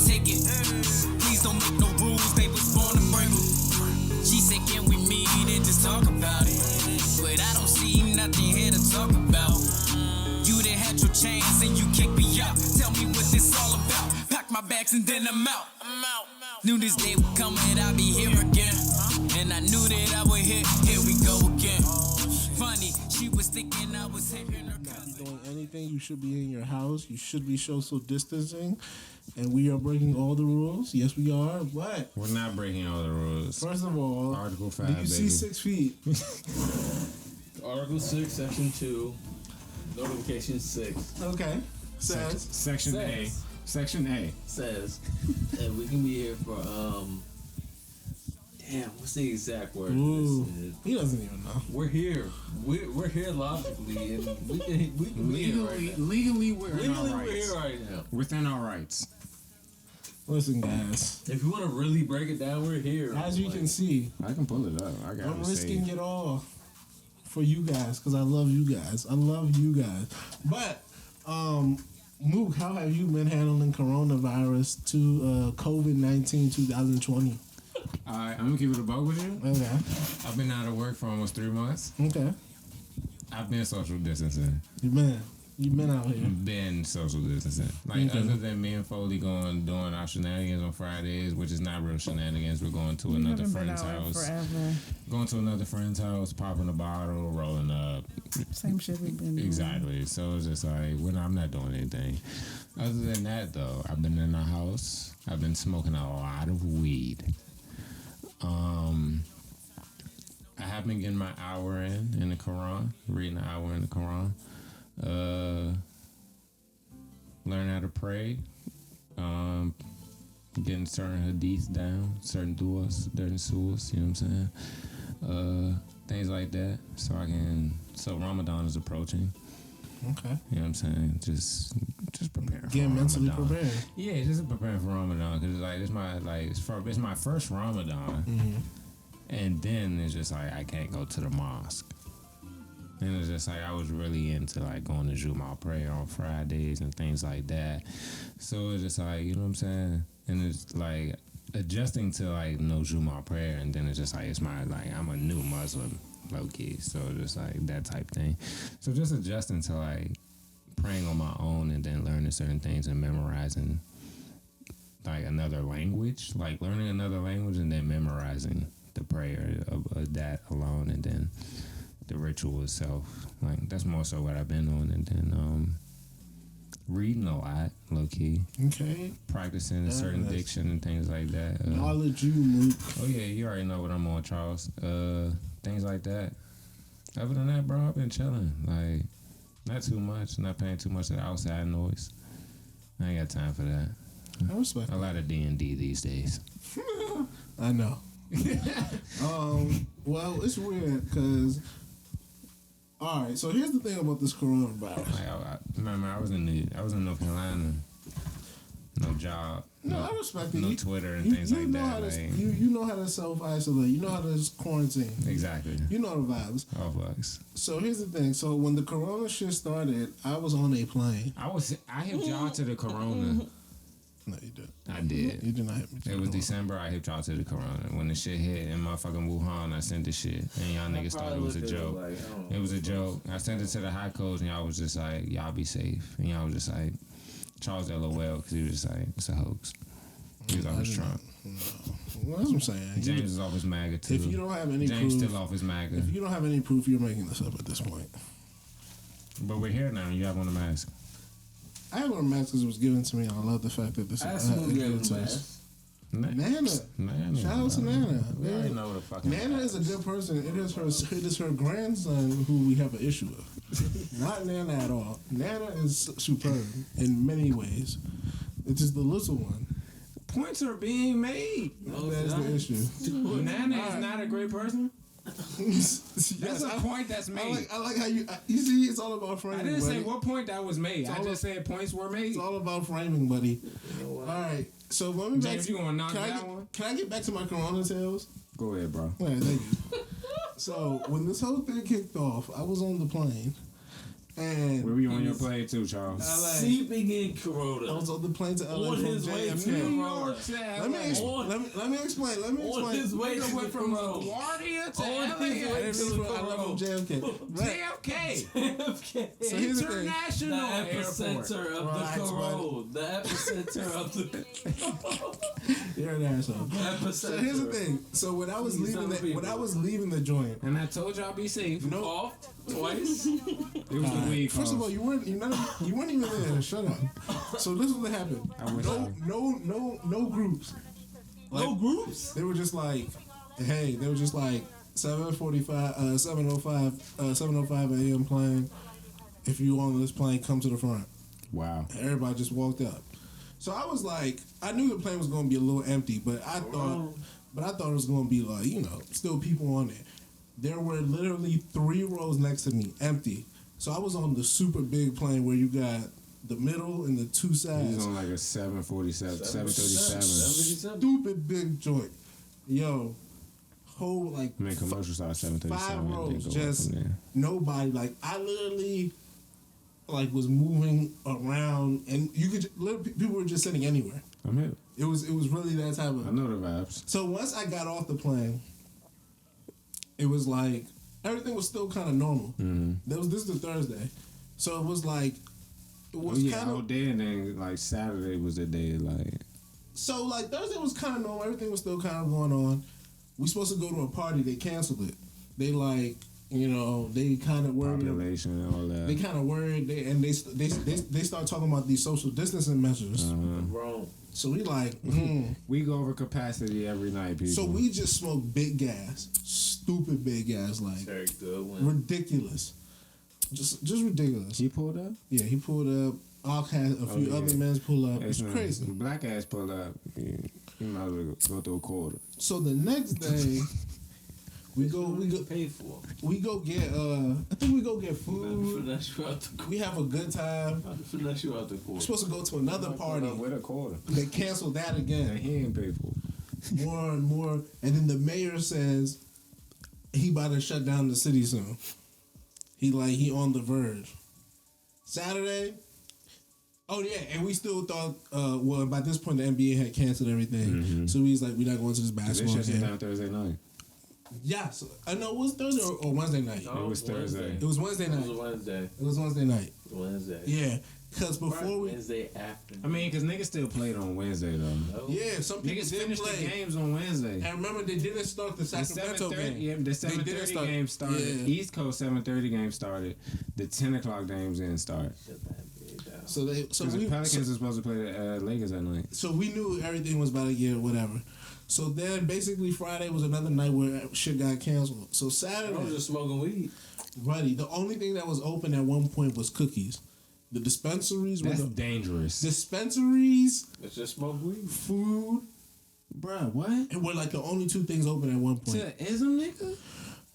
ticket. Please don't make no rules, they was born to break them. She said, can we meet and just talk about it? But I don't see nothing here to talk about. You done had your chance and you kicked me out. Tell me what this all about. Pack my bags and then I'm out. Knew this day would come and I'd be here again. And I knew that I would hit. Here we go again. Funny, she was thinking I was hitting her cousin. Doing anything, you should be in your house. You should be social distancing. And we are breaking all the rules. Yes, we are. But we're not breaking all the rules. First of all, Article 5, do you see 6 feet? Article 6, Section 2, Notification 6. Okay. Says. Section A. Section A. Says that we can be here for, what's the exact word? Ooh, he doesn't even know. We're here. We're here logically, and we can be here right now. Legally, we're in our Legally, rights. we're here right now. Within our rights. Listen, guys. If you want to really break it down, we're here. As you can see, I can pull it up. I'm risking it all for you guys because I love you guys. I love you guys. But, Mook, how have you been handling coronavirus to COVID-19 2020? I'm gonna keep it a buck with you. Okay. I've been out of work for almost 3 months. Okay. I've been social distancing. You've been out here. Been social distancing. Like, other than me and Foley doing our shenanigans on Fridays, which is not real shenanigans. We're going to another friend's house. Forever. Going to another friend's house, popping a bottle, rolling up. Same shit we've been doing. Exactly. So it's just like, I'm not doing anything. Other than that, though, I've been in the house. I've been smoking a lot of weed. I have been getting my hour in the Quran, reading an hour in the Quran. Learn how to pray. Getting certain hadiths down, certain du'as, certain surahs, you know what I'm saying? Things like that. So Ramadan is approaching. Okay. You know what I'm saying? Just preparing. Getting mentally Ramadan. prepared. Yeah, just preparing for Ramadan because it's my first Ramadan, and then it's just like I can't go to the mosque, and it's just like I was really into like going to Jumu'ah prayer on Fridays and things like that. So it's just like, you know what I'm saying, and it's like adjusting to like no Jumu'ah prayer, and then it's just like I'm a new Muslim. Low key, so just like that type thing. So just adjusting to like praying on my own and then learning certain things and memorizing like another language, like learning another language and then memorizing the prayer of that alone, and then the ritual itself. Like that's more so what I've been on, and then reading a lot, low key. Okay. Practicing a certain diction and things like that. Knowledge you, Mook. Oh yeah, you already know what I'm on, Charles. Things like that. Other than that, bro, I've been chilling. Like, not too much. Not paying too much of the outside noise. I ain't got time for that. I respect a lot of D&D these days. I know. Well, it's weird because. All right, so here's the thing about this coronavirus. Like, I remember I was in North Carolina. No job. No, I respect it. No Twitter and things like that. You know how to self-isolate. You know how to quarantine. Exactly. You know the vibes. All bucks. So here's the thing. So when the corona shit started, I was on a plane. I hipped y'all to the corona. No, you did. I did. You did not hit me. It was December. I hipped y'all to the corona. When the shit hit in motherfucking Wuhan, I sent the shit. And y'all niggas thought it was a joke. It was a joke. I sent it to the high codes, and y'all was just like, y'all be safe. And y'all was just like, Charles LOL, because he was just like, it's a hoax. He was off his Trump. No. Well, that's what I'm saying. James is off his MAGA, too. If you don't have any James proof. still off his MAGA. If you don't have any proof, you're making this up at this point. But we're here now, and you have on a mask. I have on a mask because it was given to me, and I love the fact that this is given to us. Nana. Shout out to Nana. We already know what the fuck. Nana is a good person. It is her grandson who we have an issue with. Not Nana at all. Nana is superb in many ways. It is the little one. Points are being made. That is the issue. Nana is not a great person. That's a point that's made. I like how you see. It's all about framing. I didn't buddy. say what point that was made. I just said points were made. It's all about framing, buddy. All right. So when we James, you gonna knock that one? Can I get back to my Corona tales? Go ahead, bro. All right, thank you. So when this whole thing kicked off, I was on the plane, And Where we on your plane too, Charles? Sleeping in Corona. I was on the plane to LA On from his way to JFK. Corona. Let me explain. On his way to went from Corona. LaGuardia to On his LA. way to I love JFK. JFK. JFK. So here's the thing. The International epicenter Airport. of Relax, the corona. The epicenter of the You're an asshole. epicenter. So here's the thing. So when I was leaving the joint, And I told y'all be safe. no. Coughed twice. It was the weed First of cough. all, you weren't even there. Shut up. So this is what happened. I wish No groups. No groups. They were just like, hey, they were just like 7:05 a.m. plane. If you on this plane, come to the front. Wow. And everybody just walked up. So I was like, I knew the plane was going to be a little empty, but I thought it was going to be like, still people on there. There were literally 3 rows next to me, empty. So I was on the super big plane where you got the middle and the 2 He's sides. on like a 747, 737. 77. Stupid big joint. Yo, whole like I mean, commercial side 737. 5 and then rows, go up just from there. nobody. Like I literally like was moving around, and you could people were just sitting anywhere. I'm here. It was really that type I of. know the vibes. So once I got off the plane, it was like everything was still kind of normal. Mm-hmm. This is the Thursday, so it was like it was I kind was of there, and then like Saturday was the day like. so like Thursday was kind of normal. Everything was still kind of going on. We supposed to go to a party. They canceled it. They like they kind of worried. Population and all that. They kind of worried. They start talking about these social distancing measures. Wrong. So we like. We go over capacity every night, people. So we just smoked big gas, stupid big gas, like Very good one. ridiculous, just ridiculous. He pulled up. Yeah, he pulled up. All had a few other men pull up. It's crazy. Black ass pulled up. You might as well go through a quarter. So the next day, we go Pay for. we go get I think we go get food. Finesse you out the We have a good time. finesse you out the We're court. supposed to go to another party. With a quarter. They canceled that And again. he ain't paid for. More and more, and then the mayor says he about to shut down the city soon. He on the verge. Saturday. Oh yeah, and we still thought. Well, by this point the NBA had canceled everything, so he's like, we're not going to this They basketball shut it game. down Thursday night. Yes, I know it was Thursday or Wednesday night. No, It was Thursday. It was Wednesday It was night. Wednesday. It was Wednesday night. Wednesday. Yeah, because before we, Wednesday afternoon. I mean, because niggas still played on Wednesday though. yeah, some people Niggas did finished play. the games on Wednesday. And remember, they didn't start the The Sacramento 7:30, game. yeah, the 7:30 game started. Yeah. East Coast 7:30 game started. The 10 o'clock games didn't start. Shut that NBA down. So Because the Pelicans are supposed to play the Lakers that night. So we knew everything was about to get whatever. So then basically Friday was another night where shit got canceled. So I was Saturday, just smoking weed. buddy, the only thing that was open at one point was cookies. The dispensaries were That's the dangerous. dispensaries, Let's just smoke weed. food, Bruh, what? and were like the only 2 things open at one point. To ism, nigga?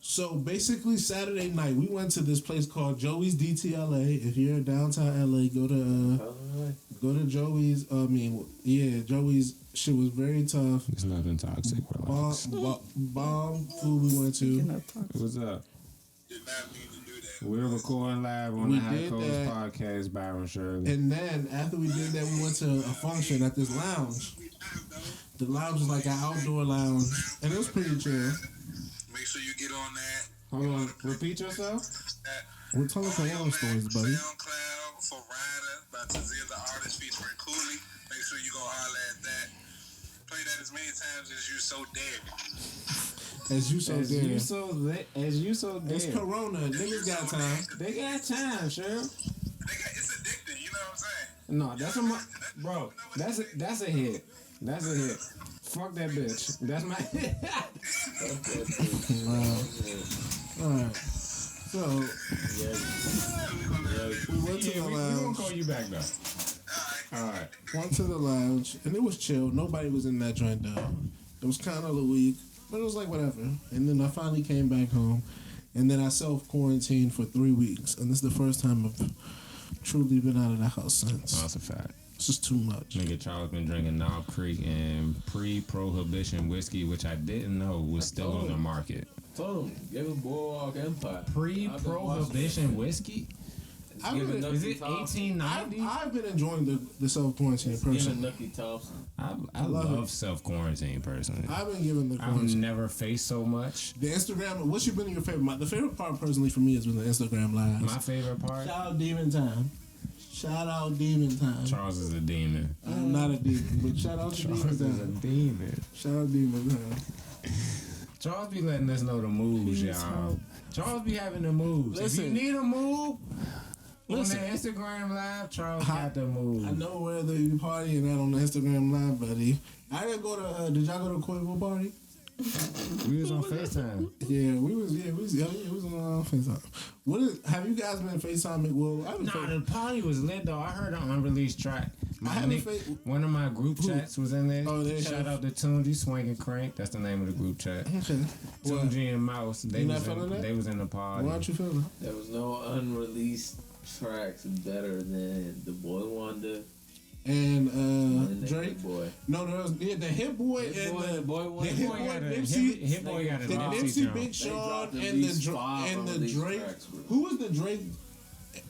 So basically Saturday night we went to this place called Joey's DTLA. If you're in downtown LA, go to Joey's. Joey's shit was very tough. It's nothing toxic, relax. Bomb food we went to. What's up? Did not mean to do that. We're recording live on We the High did Coast that. Podcast, Byron Shirley. And then after we did that, we went to a function at this lounge. The lounge was like an outdoor lounge, and it was pretty chill. Make sure you get on that. Hold on, repeat yourself? We're telling Corona stories, buddy. SoundCloud for Rider by Tazia the Artist featuring Cooley. Make sure you go holler at that. Play that as many times as you so dare. As you so dare. As you so It's dare. Corona. Niggas got time. They got time, sure. It's addicting, you know what I'm saying? No, that's bro. That's a hit. That's a hit. Fuck that bitch. That's my hit. Alright. So, we went to the We gonna lounge. call you back though. Alright. Went to the lounge, and it was chill. Nobody was in that joint though. It was kind of a week, but it was like whatever. And then I finally came back home, and then I self-quarantined for 3 weeks. And this is the first time I've truly been out of the house since. That's a fact. It's just too much. Nigga Charles been drinking Knob Creek and pre-prohibition whiskey, which I didn't know was still on the market. Told him, give him Boardwalk Empire. Pre-prohibition whiskey? Is it 1890? I've been enjoying the self quarantine person. Nucky Thompson. I love self quarantine personally. I've been giving the I've quarantine. never faced so much. The Instagram. What's been your favorite? The favorite part personally for me has been the Instagram lives. My favorite part. Shout out Demon Time. Shout out Demon Time. Charles is a demon. I'm not a demon, but shout out to Charles Demon is a Time. demon. Shout out Demon Time. Charles be letting us know the moves, y'all. Charles be having the moves. If Listen. you need a move on Listen. the Instagram live, Charles got the moves. I know where you partying at on the Instagram live, buddy. I didn't go to. Did y'all go to Quavo party? We was on FaceTime. Yeah, we was on FaceTime. Have you guys been FaceTiming? Well, I haven't. Nah, the party was lit though. I heard an unreleased track. One of my group chats was in there. Oh, Shout out to Tunji Swing and Crank. That's the name of the group chat. Okay. Tunji and Mouse. They not feeling that? they was in the party. Why aren't you feeling? There was no unreleased tracks better than The Boy Wonder And and the Drake. Hit Boy. No, there was the Hit Boy Hit and Boy, the Boy Wonder. Hit Boy Nipsey. Hit Boy got a The Nipsey Nipsey jump. Big They Sean dropped at and least five the unreleased Drake. tracks, bro. Who was the Drake?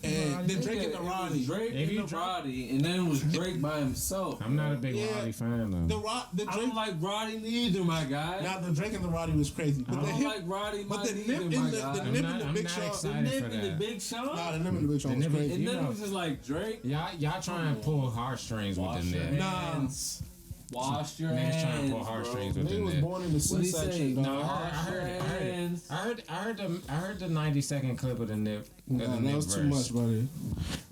And the Drake and the It was Roddy. Drake If you and the Roddy, and then it was Drake by himself. I'm not a big Yeah. Roddy fan though. The I Drake. don't like Roddy neither, my guy. Now the Drake and the Roddy was crazy, but I the don't Hit, like Roddy, but my the neither, Nip and my the guy. Nip and the I'm Big not Sean. The excited Nip for and the that. Big Sean. Nah, the Nip and the Big Sean was The Nip- crazy. And You then know- it was just like Drake. Y'all trying to pull heartstrings with Wash the your Nip. hands. Wash your Niggas trying to hands, pull bro. heartstrings with the Nigga was Nip. born in the What'd he C-section, say? dog. No, I heard the 90-second clip of the Nip. Nah, the that Nip was verse. too much, buddy.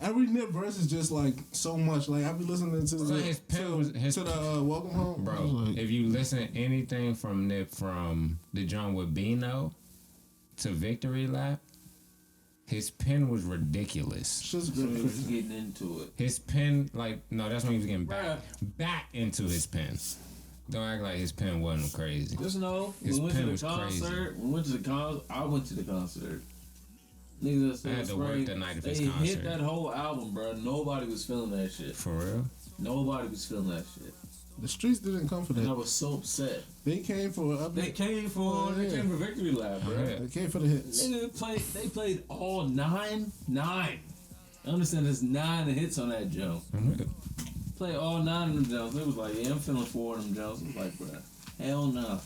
Every Nip verse is just like so much. Like I be listening to So the his pen was- his- to the Welcome Home, I Bro, was like, if you listen to anything from Nip from the John with Bino to Victory Lap, his pen was ridiculous. it's just So he was crazy. getting into it. His pen, no, that's when he was getting back into his pen. Don't act like his pen wasn't crazy. Just know, His we went to pen the was crazy. concert. We went to the concert. I went to the concert. Niggas I had to work the night of his they concert. hit that whole album, bro. Nobody was feeling that shit. For real? Nobody was feeling that shit. The streets didn't come for And I that. was so upset. They came for an They update. came for Victory Lap, bro. Yeah. They came for the hits. Nigga they played all nine. I understand there's 9 hits on that jump. Play all 9 of them jumps. It was like, yeah, I'm feeling 4 of them jumps. I was like, bro, hell no.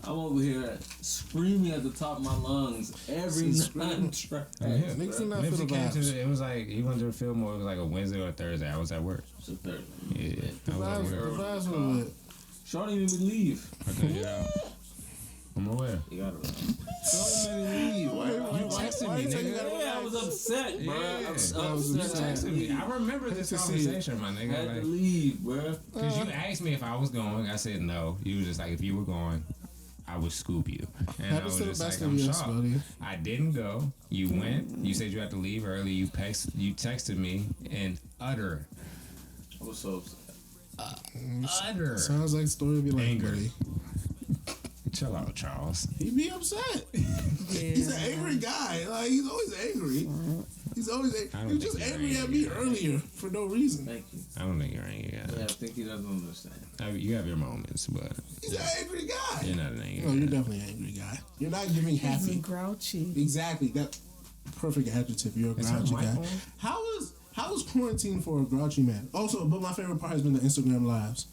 I'm over here screaming at the top of my lungs every Screaming. 9 track. Yeah. Niggas did not feel Nipsey the came to vibes. it was like, he went to the film, or it was like a Wednesday or a Thursday. I was at work. So Thursday. Yeah. The I was at vibes work. were lit. Shorty made me leave. I couldn't get out. I'm aware. You gotta Shorty made me leave. You texted me, nigga. Yeah, I was upset, bro. Yeah. I was You upset. I had to texted me. leave. I remember this to see it. conversation, my I nigga. had to Like, leave, bro. because you asked me if I was going. I said no. You was just like, if you were going, I would scoop you. And I Happens was to the just best like, of I'm us, shocked. buddy. I didn't go. You went. You said you had to leave early. You texted me in utter I was so upset. Sounds like story be like, Anger. buddy. Chill out, Charles. He be upset. He's an angry guy. Like he's always angry. He's always I don't he was just think you're angry at angry, me guy. earlier for no reason. Thank you. I don't think you're angry. Yeah, I think he doesn't understand. You have your moments, but He's an angry guy. you're not an angry. No, you're guy. definitely an angry guy. You're not giving He's happy. grouchy. Exactly. That perfect adjective. You're a Is grouchy her guy. mic on? How was quarantine for a grouchy man? Also, but my favorite part has been the Instagram lives.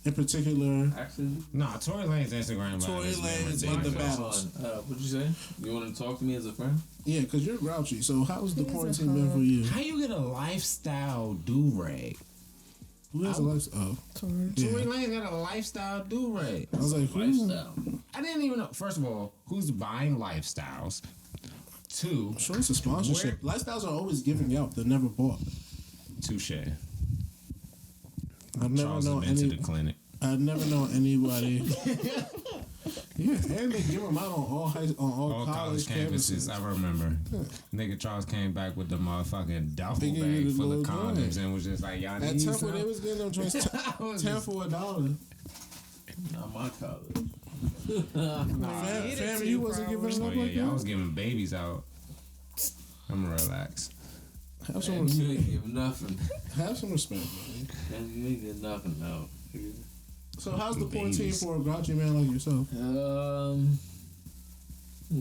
In particular, Actually, Nah, Tory Lane's Instagram live. Tory has been Lanez ridiculous. and the battles. what'd you say? You want to talk to me as a friend? Yeah, because you're grouchy. So how's the He's a quarantine been for you? How you get a lifestyle do-rag? Who has a life? Oh, Tory. yeah. Tory Lane's got a lifestyle do-rag. I was like, who? Lifestyle. I didn't even know. First of all, who's buying lifestyles? 2, Sure, it's a sponsorship. Lifestyles are always giving out. They're never bought. touche. I've never Charles known has been any. to the clinic. I've never known anybody. Yeah, and they give them out on all college campuses. I remember. Nigga Charles came back with the motherfucking duffel They gave you bag the full of little condoms joint. and was just like, y'all At need Temple, some? they was getting them joints I was 10 just- for $1. Not my college. Fam, you wasn't giving it Oh up yeah, like y'all that. was giving babies out. I'm gonna relax. Have Man, some, you ain't give nothing. have some respect, buddy. Man, you ain't get nothing out. So how's the quarantine Babies. for a grouchy man like yourself?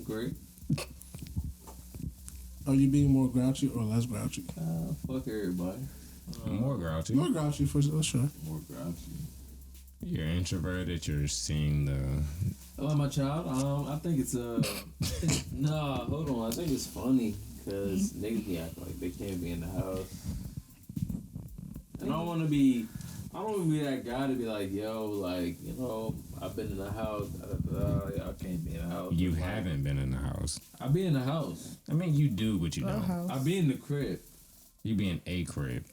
Great. Are you being more grouchy or less grouchy? Fuck everybody. More grouchy. More grouchy for sure. More grouchy. You're introverted. You're seeing the. I love my child. I think it's nah. Hold on. I think it's funny because niggas be acting like they can't be in the house, and I don't want to be that guy to be like, yo, like, you know, I've been in the house. I can't be in the house. You haven't been in the house. I be in the house. I mean, you do, but you don't. house. I be in the crib. You be in a crib.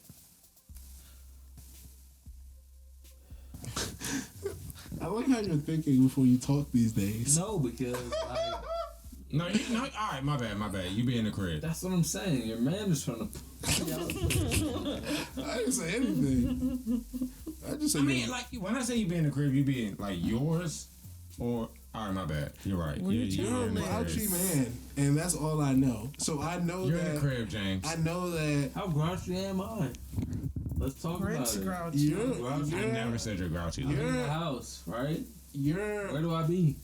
I like how you're thinking before you talk these days. No, because like, No, all right, my bad. You be in the crib. that's what I'm saying. Your man is trying to. I didn't say anything. I just said. I mean, like, when I say you be in the crib, you be in, like, yours, or, all right, my bad. You're right. Where you You're a in the grouchy crib. man, and that's all I know. So I know You're that. in the crib, James. I know that How grouchy am I? Let's talk Prince about it. grouchy. you're. I never said you're grouchy. I'm in You're- the house, right? You're. Where do I be?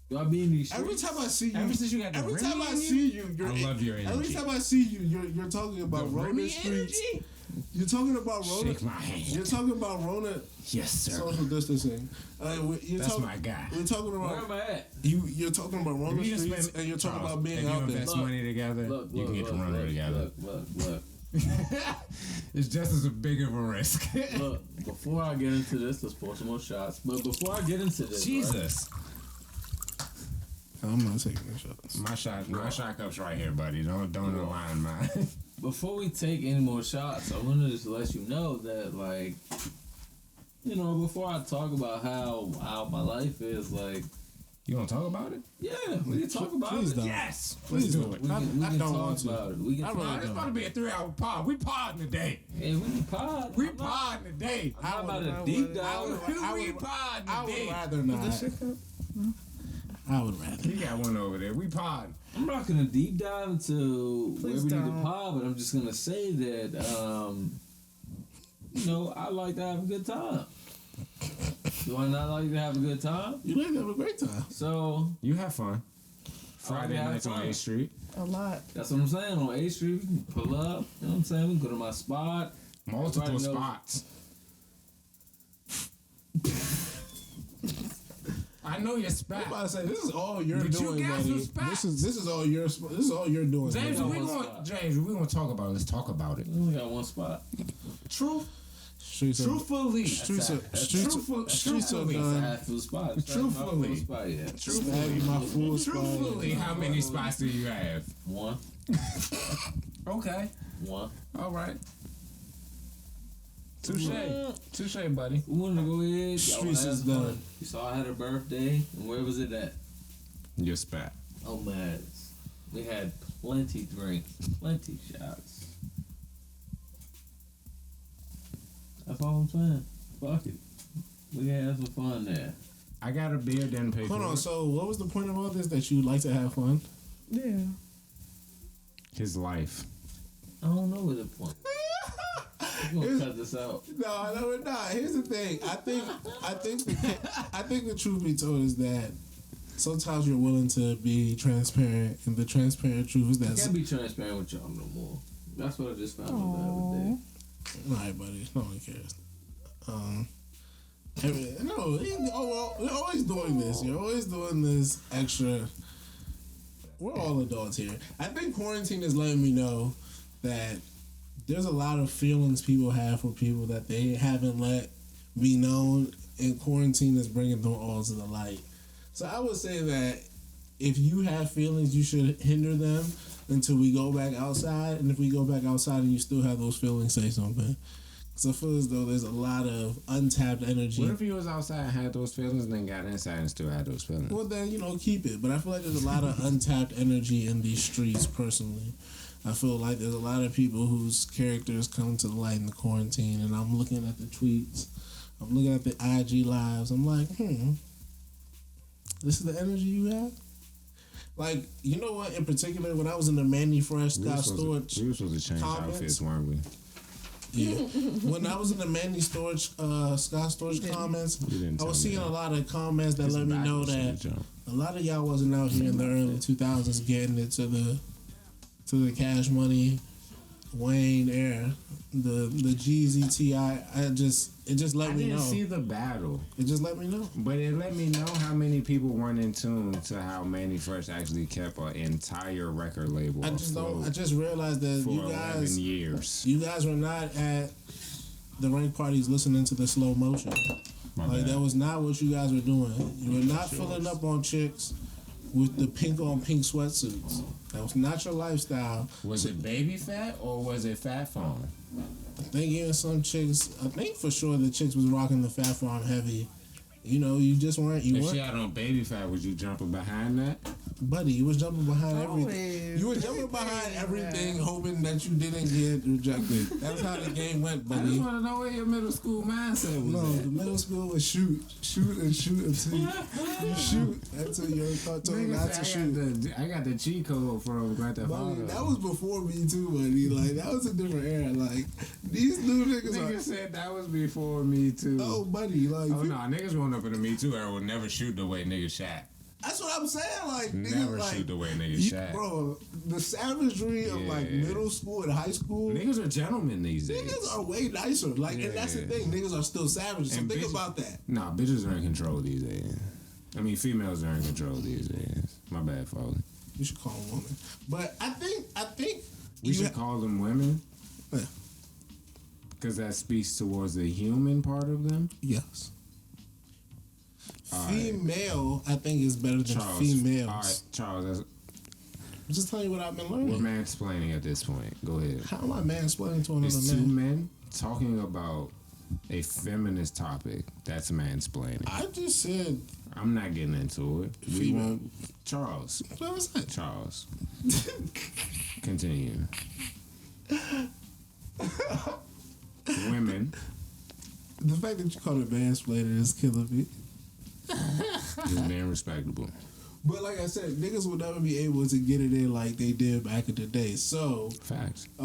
Do I be in these Every streets? time I see you, Ever since you got the every Remy time I in see you, you're. I love your Every energy. time I see you, you're talking about The Rona Remy streets. energy? You're talking about Rona. Shake my hand. You're talking about Rona Yes, sir. social distancing. You're That's talking, my guy. We're talking Where about am I at? you're talking about Rona If you streets, spend- and you're talking Charles, about being if you out there. invest Look, money together, Look, you can get the runner together. Look. It's just as big of a risk. Look, before I get into this, let's pour some more shots. But before I get into this, right, Jesus. I'm not taking the shots. My shot cup's right here, buddy. Don't align mine. before we take any more shots, I wanted to just let you know that, like, you know, before I talk about how my life is, like, You want to talk about it? yeah, we can talk about Please it. don't. Yes. Please Let's do don't. it. We can I don't talk want to. about it. We can I talk really about It's it. about to be a 3-hour pod. We podding today. Yeah, we can pod. We I'm not- podding today. I'm not I about would- to deep I dive. would- We podding I would today. rather not. This shit cup? I would rather. You got one over there. We podding. I'm not gonna deep dive into where Please we need to don't. pod, but I'm just gonna say that, you know, I like to have a good time. Do I not like to have a good time? You like to have a great time. So You have fun. Friday have nights on fun. 8th Street. A lot. that's what I'm saying. On 8th Street, we can pull up. You know what I'm saying? We can go to my spot. Multiple Everybody knows- spots. I know your I'm spot. about to say this is all you're But you doing, got buddy. some spots. This is all you're doing. James, buddy. we one want spot. James, we want to talk about it. Let's talk about it. We only got one spot. Streets are Truthfully. streets are Truthfully. done. That's a half full spot. That's Truthfully. my full spot, yeah. Truthfully, my full spot. Truthfully, how many spots do you have? One. Okay. One. All right. Touche. Touche, buddy. We wanted to go ahead. Y'all Streets wanna have is some fun. done. You saw I had a birthday. And where was it at? Your spot. Oh, man. We had plenty drinks. Plenty shots. That's all I'm saying. Fuck it. We can have some fun there. I got a beer, didn't pay Hold for on. it. So, what was the point of all this? That you like to have fun? Yeah. His life. I don't know what the point. We're gonna cut this out. No, we're not. Here's the thing. I think the truth be told is that sometimes you're willing to be transparent, and the transparent truth is I that. can't be transparent with y'all no more. That's what I just found out the other day. All right, buddy. No one cares. You're always doing this. You're always doing this extra. We're all adults here. I think quarantine is letting me know that there's a lot of feelings people have for people that they haven't let be known, and quarantine is bringing them all to the light. So I would say that if you have feelings, you should hinder them until we go back outside. And if we go back outside and you still have those feelings, say something. Because I feel as though there's a lot of untapped energy. What if he was outside and had those feelings and then got inside and still had those feelings? Well, then, keep it. But I feel like there's a lot of untapped energy in these streets, personally. I feel like there's a lot of people whose characters come to the light in the quarantine, and I'm looking at the tweets. I'm looking at the IG lives. I'm like, this is the energy you have? Like, you know what? In particular, when I was in the Manny Fresh We were Scott supposed Storage... to change comments. outfits, weren't we? Yeah. When I was in the Manny Storage, Scott Storage comments, You didn't I tell was me seeing that. a lot of comments that His let me back know was in that the jump. a lot of y'all wasn't out here in the early 2000s getting it to the to the Cash Money, Wayne era, the Jeezy T.I. It just let I me didn't know. see the battle, It just let me know. but it let me know how many people weren't in tune to how Manny Fresh actually kept an entire record label I just realized that for you 11 guys years. were not at the rank parties listening to the slow motion. My Like bad. that was not what you guys were doing. You were not filling up on chicks with the pink on pink sweatsuits. That was not your lifestyle. Was it baby fat or was it fat farm? I think even some chicks, I think for sure the chicks was rocking the Fat Farm heavy. You know, you just weren't. You If weren't. she had on baby fat, was you jumping behind that? Buddy, you was jumping behind everything. Always. You were jumping behind everything, hoping that you didn't get rejected. That's how the game went, I just buddy. want to know where your middle school mindset was No, at. the middle school was shoot until you shoot until you're told Nigga not to said shoot. I got the cheat code from Grand Theft Buddy, Auto. that was before me too, buddy. Like that was a different era. Like these new niggas Nigga are. said that was before me too. Oh, buddy, like Oh no, niggas growing up in the Me Too era would never shoot the way niggas shot. that's what I'm saying. Like Never niggas, like, shoot the way niggas shot. bro. The savagery of like Yeah. middle school and high school. Niggas are gentlemen these days. Niggas are way nicer. Like, and that's the Yeah. thing. Niggas are still savages. So And think bitches- about that. Nah, bitches are in control these days. I mean, females are in control these days. My bad, Foley. You should call a woman. But I think We you should ha- call them women. Yeah. Because that speaks towards the human part of them. yes. All right. Female, I think is better than Charles. females. All right, Charles, that's, I'm just telling you what I've been we're learning. mansplaining at this point. Go ahead. How am I mansplaining to another It's two man? men talking about a feminist topic. That's mansplaining. I just said. I'm not getting into it. We Female. won't. Charles. What was that? Charles. Continue. Women. The fact that you called it mansplaining is killing me. Just being respectable. But like I said, niggas will never be able to get it in like they did back in the day. So, Facts. uh,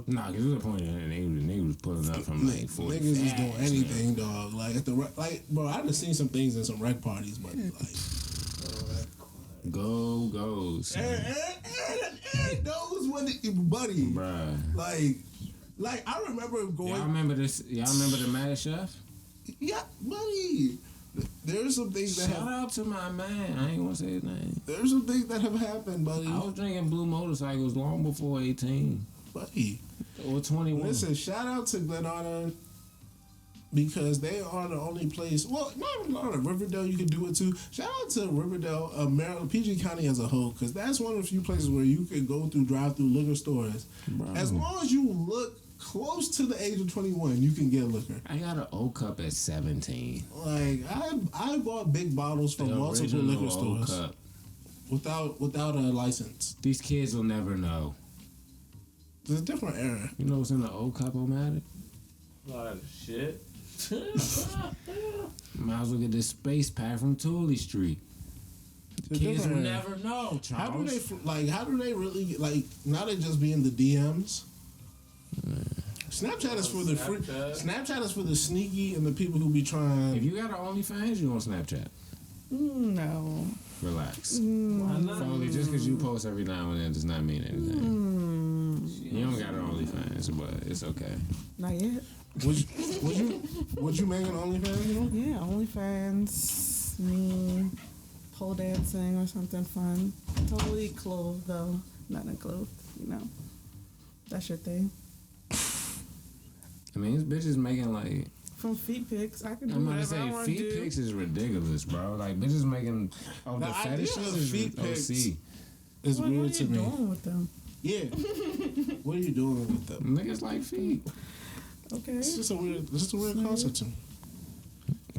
Nah, because there's a point in niggas was pulling up from like 40 niggas is doing fast, anything, dog. Like at the bro, I done seen some things in some rec parties, but like, man. Goes. and those when buddy, Bruh. like I remember going, Y'all remember this? Y'all remember the Mad Chef? yeah, buddy. There's some things that Shout have, out to my man. I ain't gonna say his name. there's some things that have happened, buddy. I was drinking blue motorcycles long before 18 Buddy, or 21. listen, shout out to Glenarden because they are the only place. Well, not even Glenarden, Riverdale. You can do it too. Shout out to Riverdale, Maryland, PG County as a whole, because that's one of the few places where you can go through drive-through liquor stores. Bro. As long as you look close to the age of 21, you can get liquor. I got an O cup at 17. Like I bought big bottles from The multiple original liquor O stores cup. without a license. These kids will never know. It's a different era. You know what's in the O cup, Omatic? A lot of shit. Might as well get this space pack from Tooley Street. It's a Kids will different era. never know, Charles. How do they really get, like, now they just be in the DMs? Snapchat is for the free. Snapchat is for the sneaky and the people who be If trying. you got an OnlyFans, you on Snapchat. No. Relax. Why not? Foley, just because you post every now and then does not mean anything. You don't got an OnlyFans, but it's okay. Not yet. Would you make an OnlyFans? You know? Yeah, OnlyFans, me, pole dancing or something fun. Totally clothed though, not unclothed. You know, that's your thing. I mean, this bitch is making like. From feet pics, I can do I'm about to whatever I say, want feet to do. pics is ridiculous, bro. Like, bitches making. Oh, the The idea fetishes of is feet pics- OC. It's What are weird you to me. doing with them? Yeah. What are you doing with them? Niggas like feet. Okay. It's just a weird concept to me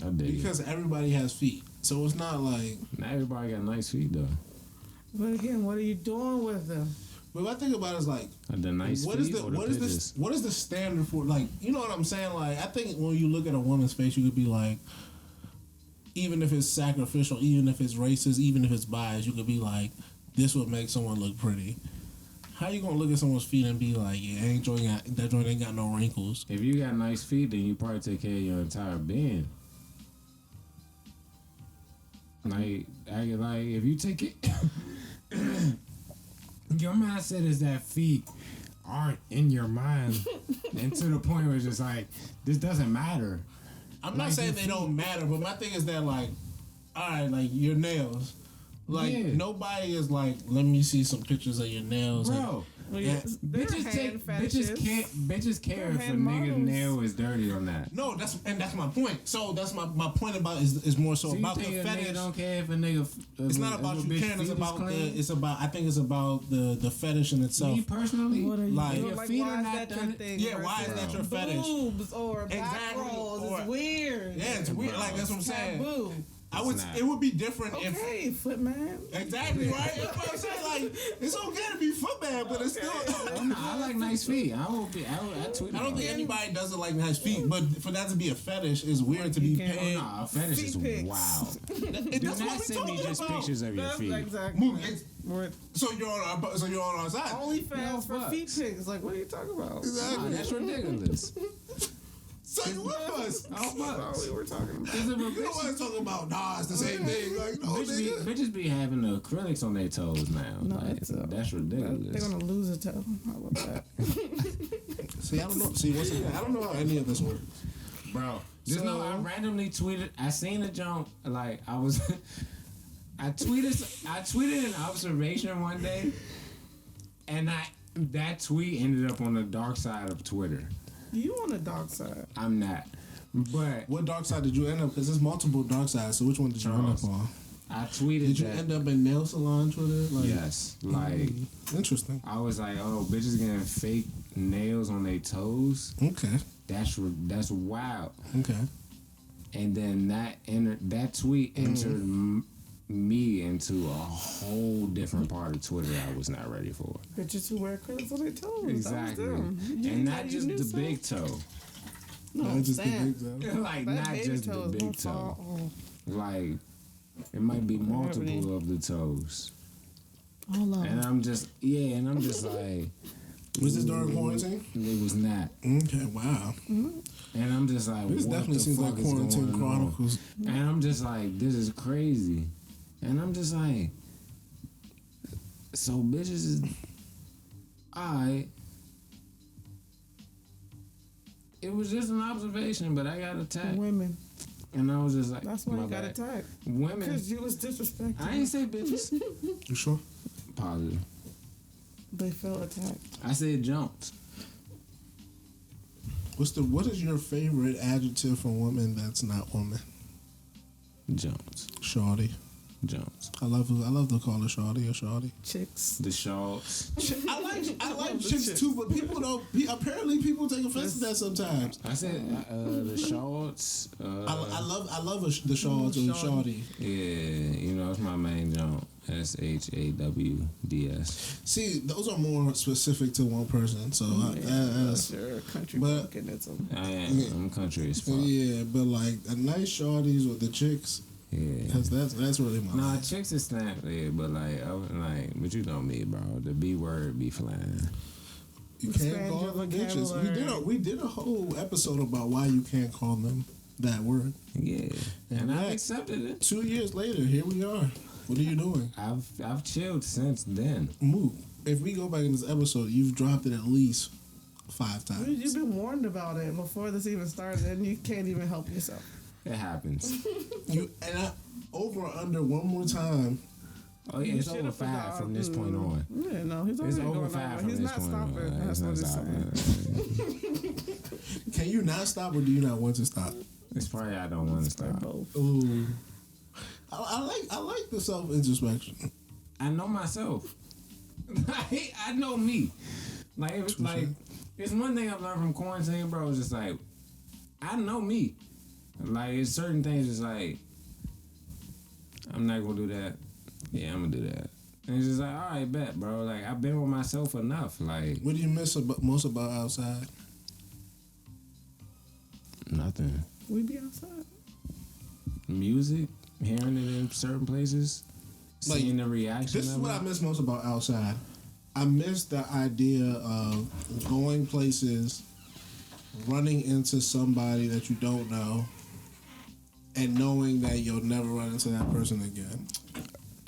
I dig it. because everybody has feet, so it's not like. Not everybody got nice feet, though. But again, what are you doing with them? But if I think about it, it's like. The nice What feet is the or the what is pitches? this what is the standard for, like, you know what I'm saying? Like, I think when you look at a woman's face, you could be like, even if it's sacrificial, even if it's racist, even if it's biased, you could be like, this would make someone look pretty. How you gonna look at someone's feet and be like, yeah, that joint ain't got no wrinkles? If you got nice feet, then you probably take care of your entire being. Like if you take it, Your mindset is that feet aren't in your mind, and to the point where it's just like this doesn't matter. I'm not saying they don't matter, but my thing is that like, all right, like your nails. Like nobody is like, let me see some pictures of your nails, bro. Well, yeah, Bitches care if a nigga's nail is dirty or not. No, that's my point. So that's my point about is more so about the fetish. Nigga don't care if a nigga. It's not about you caring. It's about I think it's about the fetish in itself. Me personally, what are you like doing? your Like, feet why are is not that your done. thing? Yeah, why is that your fetish? Boobs or back rolls. Or- It's weird. Yeah, it's weird. Like that's what I'm saying. Taboo. It would be different if. Okay, footman. Exactly right. That's what I'm saying. Like it's okay to be footman, but it's still. I like nice feet. I tweet. I don't think anybody doesn't like nice feet, but for that to be a fetish is weird to be paid. Nah, a fetish is pics. wild. Do That's not what we send me talking just about. pictures of your That's feet. exactly. Mook, so you're on our side. OnlyFans for fuck. feet pics. Like, what are you talking about? Nah, that's ridiculous. So you with us? Oh, That's what we were talking about. You know what I'm talking about? Nah, it's the same thing. Like, no, nigga. Bitches be having the acrylics on their toes now. No, like, that's ridiculous. They're gonna lose a toe. How about that? See, I don't know. See, once again, I don't know how any of this works. Bro, just know I randomly tweeted. I seen a jump. Like I was, I tweeted an observation one day, and that tweet ended up on the dark side of Twitter. You on the dark side? I'm not, but What dark side did you end up? Because there's multiple dark sides. So which one did you end up on? I tweeted. Did you that, end up in nail salon Twitter? Like, yes, like interesting. I was like, oh, bitches getting fake nails on their toes. Okay. That's wild. Okay. And then that tweet entered me into a whole different part of Twitter I was not ready for. Bitches who wear acrylics on their toes. Exactly. That was them. You And thought not you just knew the something? big toe. No, Not I'm just the saying. big toe. Like That not baby just the toe is big gonna toe. fall off. Like it might be multiple of the toes. All of And them. I'm just like Was this during quarantine? it was not. Okay. Wow. And I'm just like, This what definitely the seems fuck like is Quarantine going on? Chronicles. And I'm just like, this is crazy. And I'm just like, so bitches is alright. It was just an observation, but I got attacked. Women. And I was just like, That's why my you got bad. attacked. Women. Because you was disrespected. I ain't say bitches. You sure? Positive. They felt attacked. I said jumped. What is your favorite adjective for woman that's not woman? Jumped. Shawty. Jumped. I love to call her shawty or shawty. Chicks. The shorts. I like chicks too, but people don't. Apparently, people take offense to that sometimes. I said the shorts. I love the shawts or the shawty. Yeah, you know, it's my main jump. SHAWDS. See, those are more specific to one person. So, That's your country but- mechanism. I am. I'm country as fuck. yeah, but like a nice shawties with the chicks, Yeah. because that's really my. Nah, life. chicks is snap, yeah, but like, but you know me, bro. The B word be flying. You Expand can't call your them bitches. vocabulary. We did a whole episode about why you can't call them that word. Yeah, and that- I've accepted it. 2 years later, here we are. What are you doing? I've chilled since then. Mook. If we go back in this episode, you've dropped it at least 5 Dude, times. you've been warned about it before this even started, and you can't even help yourself. It happens. Over or under one more time. Oh yeah, it's should've over 5 forgot. from this point on. Yeah, no, he's It's already over going 5 on. from He's this not point stopping. on. That's It's what not he's saying. stopping. Can you not stop or do you not want to stop? It's probably I don't want to stop. Both. Ooh. I like the self introspection. I know myself. I know me. Like it's one thing I've learned from quarantine, bro. It's just like I know me. Like it's certain things. It's like I'm not gonna do that. Yeah, I'm gonna do that. And it's just like, all right, bet, bro. Like I've been with myself enough. Like What do you miss most about outside? nothing. We be outside. Music, hearing it in certain places, Like, seeing the reaction. This is of what it. I miss most about outside. I miss the idea of going places, running into somebody that you don't know, and knowing that you'll never run into that person again.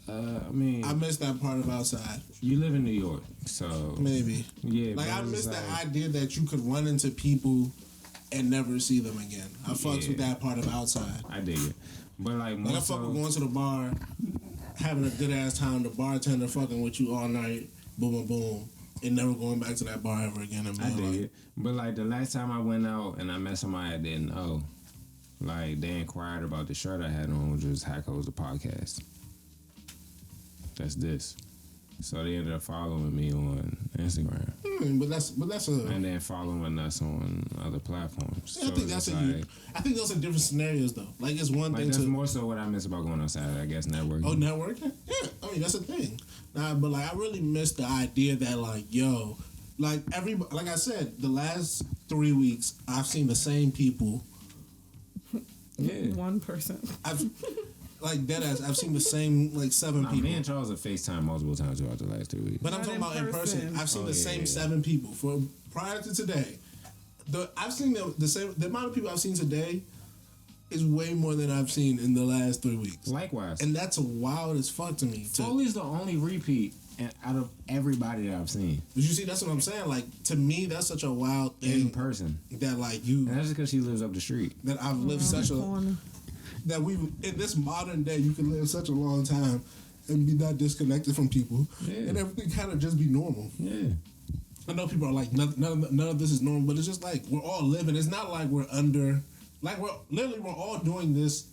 I mean, I miss that part of outside. you live in New York, so Maybe. yeah. Like, but I it's miss the like- idea that you could run into people and never see them again. I fucks with that part of outside. I dig it, but like more Like, I fuck with so, going to the bar, having a good ass time, the bartender fucking with you all night, boom, boom, boom, and never going back to that bar ever again. And I being dig like, it. But like the last time I went out and I met somebody I didn't know, like they inquired about the shirt I had on, which was Hackos the podcast. That's this. So they ended up following me on Instagram but that's a. and then following us on other platforms. I So think that's it's I think those are different scenarios though. Like, it's one like thing that's to more so what I miss about going outside. I guess networking. networking. Yeah, I mean that's a thing. Nah, but like I really miss the idea that like like everybody. Like I said, the last 3 weeks I've seen the same people. Yeah. One person. I've like deadass. I've seen the same like 7 Nah, people. me and Charles have FaceTime multiple times throughout the last 2 weeks. But I'm Not talking about in person. person. I've seen Oh, the yeah, same yeah. 7 people for prior to today. I've seen the same. The amount of people I've seen today is way more than I've seen in the last 3 weeks. Likewise. And that's wild as fuck to me. Foley's the only repeat out of everybody that I've seen But you see, that's what I'm saying. Like, to me, that's such a wild in thing person. that like And that's just because she lives up the street. that I've lived such a Corner. that we in this modern day you can live such a long time and be that disconnected from people Yeah. and everything kind of just be normal. Yeah. I know people are like none of this is normal, but it's just like we're all living. It's not like we're we're all doing this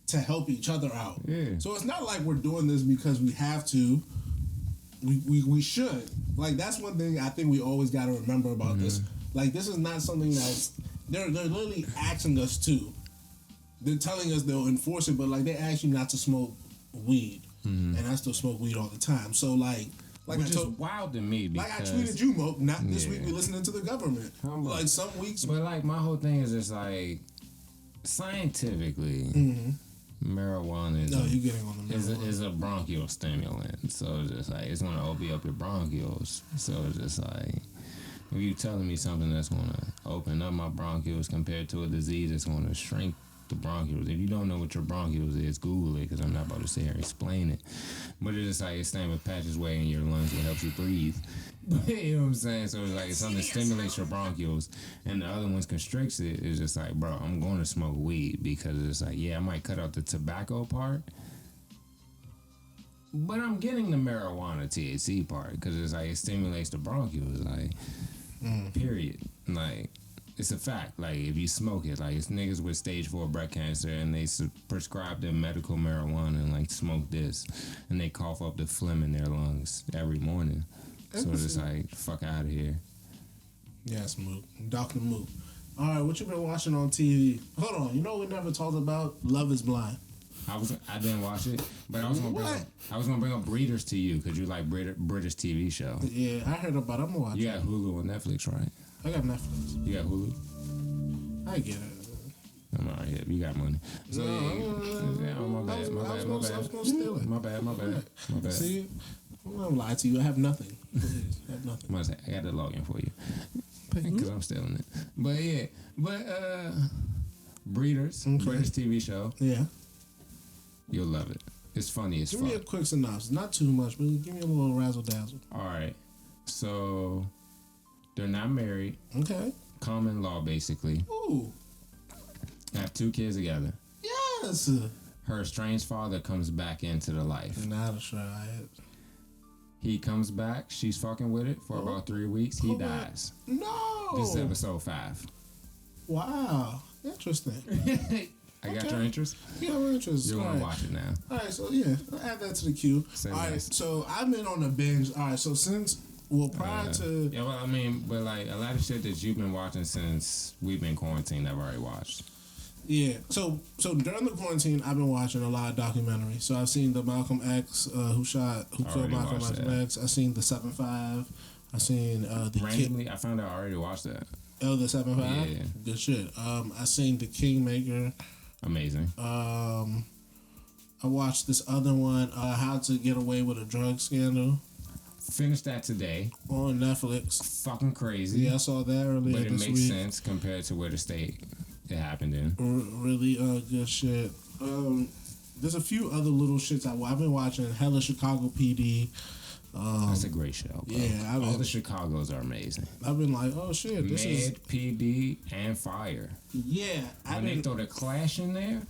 to help each other out. Yeah. So it's not like we're doing this because we have to. We should. Like, that's one thing I think we always got to remember about this. Like, this is not something that's they're literally asking us to. They're telling us they'll enforce it, but like they ask you not to smoke weed, and I still smoke weed all the time. So like Which I is told. wild to me Like I because tweeted you, Mook. Not this Yeah. week. We listening to the government. How much? Like some weeks. But like my whole thing is just like scientifically, marijuana is, No, you're getting on the marijuana. is a bronchial stimulant. So it's just like it's gonna open up your bronchioles. So it's just like if you telling me something that's gonna open up my bronchioles compared to a disease that's gonna shrink the bronchioles. If you don't know what your bronchioles is, Google it because I'm not about to sit here and explain it. But it's just like it's staying with patches way in your lungs that helps you breathe. You know what I'm saying? So it's like it's something that stimulates your bronchioles and the other ones constricts it. It's just like, bro, I'm going to smoke weed because it's like, yeah, I might cut out the tobacco part, but I'm getting the marijuana THC part because it's like it stimulates the bronchioles. Like, period. Like, it's a fact. Like, if you smoke it, like, it's niggas with stage 4 breast cancer and they prescribe them medical marijuana and, like, smoke this. And they cough up the phlegm in their lungs every morning. So it's just like, fuck out of here. Yes, Mook. Dr. Mook. All right, what you been watching on TV? Hold on. You know we never talked about Love is Blind. I didn't watch it, but I was gonna bring up Breeders to you because you like British TV show. Yeah, I heard about it. I'm gonna watch You it. got Hulu on Netflix, right? I got Netflix. You got Hulu. I get it. I'm alright. Yeah, you got money. So yeah, oh, my bad. My I bad. was My gonna steal it. bad. My bad. My bad. My bad. See, I'm not gonna lie to you. I have nothing. Please, I have nothing. I'm gonna say, I got the login for you because I'm stealing it. But yeah, Breeders, Okay. British TV show. Yeah. You'll love it. It's funny as Give fuck. me a quick synopsis. Not too much, but give me a little razzle dazzle. All right. So they're not married. Okay. Common law, basically. Ooh. Have 2 kids together. Yes. Her estranged father comes back into the life. Not a try. He comes back. She's fucking with it for about 3 weeks. He dies. No. This is episode 5. Wow. Interesting. I got Okay. your interest. Yeah, I'm interested. You're gonna All right. watch it now. All right, so yeah, I'll add that to the queue. Say All right, less. so I've been on a binge. All right, so prior to Yeah, well, I mean, but like a lot of shit that you've been watching since we've been quarantined, I've already watched. yeah, so during the quarantine, I've been watching a lot of documentaries. So I've seen the Malcolm X, who killed Already Malcolm watched that. X. I've seen the 7-5. I've seen the kid. Randomly, I found out I already watched that. Oh, the 7-5. Yeah. Good shit. I seen the Kingmaker. Amazing. I watched this other one, How to Get Away with a Drug Scandal, Finished that today. on Netflix. Fucking crazy. Yeah, I saw that earlier But it this makes week. sense compared to where the state it happened in. Really good shit. There's a few other little shits I've been watching. Hella Chicago PD. That's a great show, bro. Yeah, all the Chicagos are amazing. I've been like, oh shit, this is PD and Fire. yeah. When they throw the Clash in there,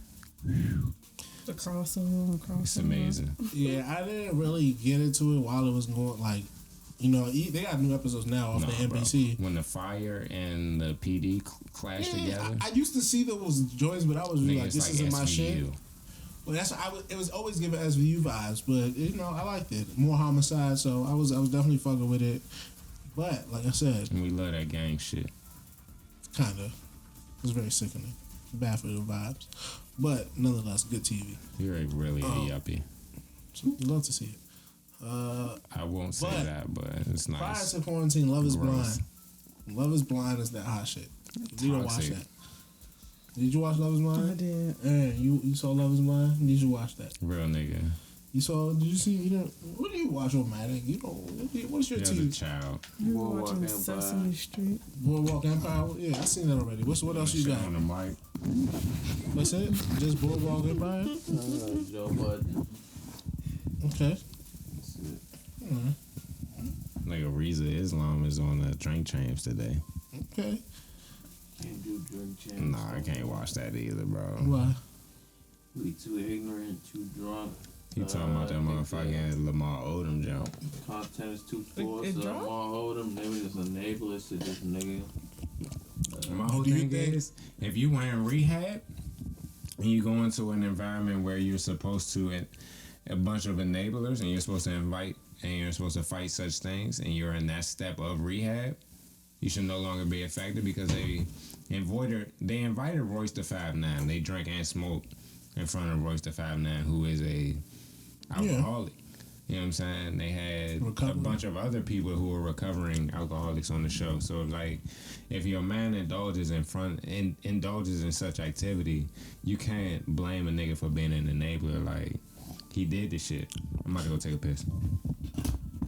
The crossover. it's amazing. Yeah, I didn't really get into it while it was going. Like, you know, they got new episodes now off the NBC. Bro. When the Fire and the PD clash together, I used to see those joints, but I was really like, this like isn't SVU. my shit. Well, it was always giving SVU vibes, but you know, I liked it. More homicide, so I was definitely fucking with it. But like I said, and we love that gang shit. Kinda, it was very sickening, bad for the vibes, but nonetheless, good TV. You're really a yuppie. So, love to see it. I won't say that, but it's nice. Prior to quarantine, Love is Gross. Blind. Love is Blind is that hot shit. You don't watch Toxic. that. Did you watch Love is Blind? I did. And you saw Love is Blind? Did you watch that? Real nigga. Did you see, what do you watch on Matic? What's your As a TV? child. You were Boardwalk watching Empire. Sesame Street. Boardwalk Empire? Yeah, I seen that already. What else you Shit got? on the mic. What's it? Just Boardwalk Empire? Joe Budden. Okay. That's it. Alright. Nigga, Reza Islam is on the Drink Champs today. Okay. Can't do drink champs. Nah, I can't watch that either, bro. Why? We too ignorant, too drunk. He talking about that I think motherfucking Lamar Odom jump. Content is too poor, It so dropped? Lamar Odom, they were just enablers to this nigga. My whole do you thing think- is, if you were in rehab and you go into an environment where you're supposed to, a bunch of enablers, and you're supposed to invite and you're supposed to fight such things, and you're in that step of rehab, you should no longer be affected because they invited Royce the 5'9". They drank and smoked in front of Royce the 5'9", who is a alcoholic. You know what I'm saying? They had a bunch of other people who were recovering alcoholics on the show. So like, if your man indulges in such activity, you can't blame a nigga for being an enabler. Like, he did the shit. I'm about to go take a piss.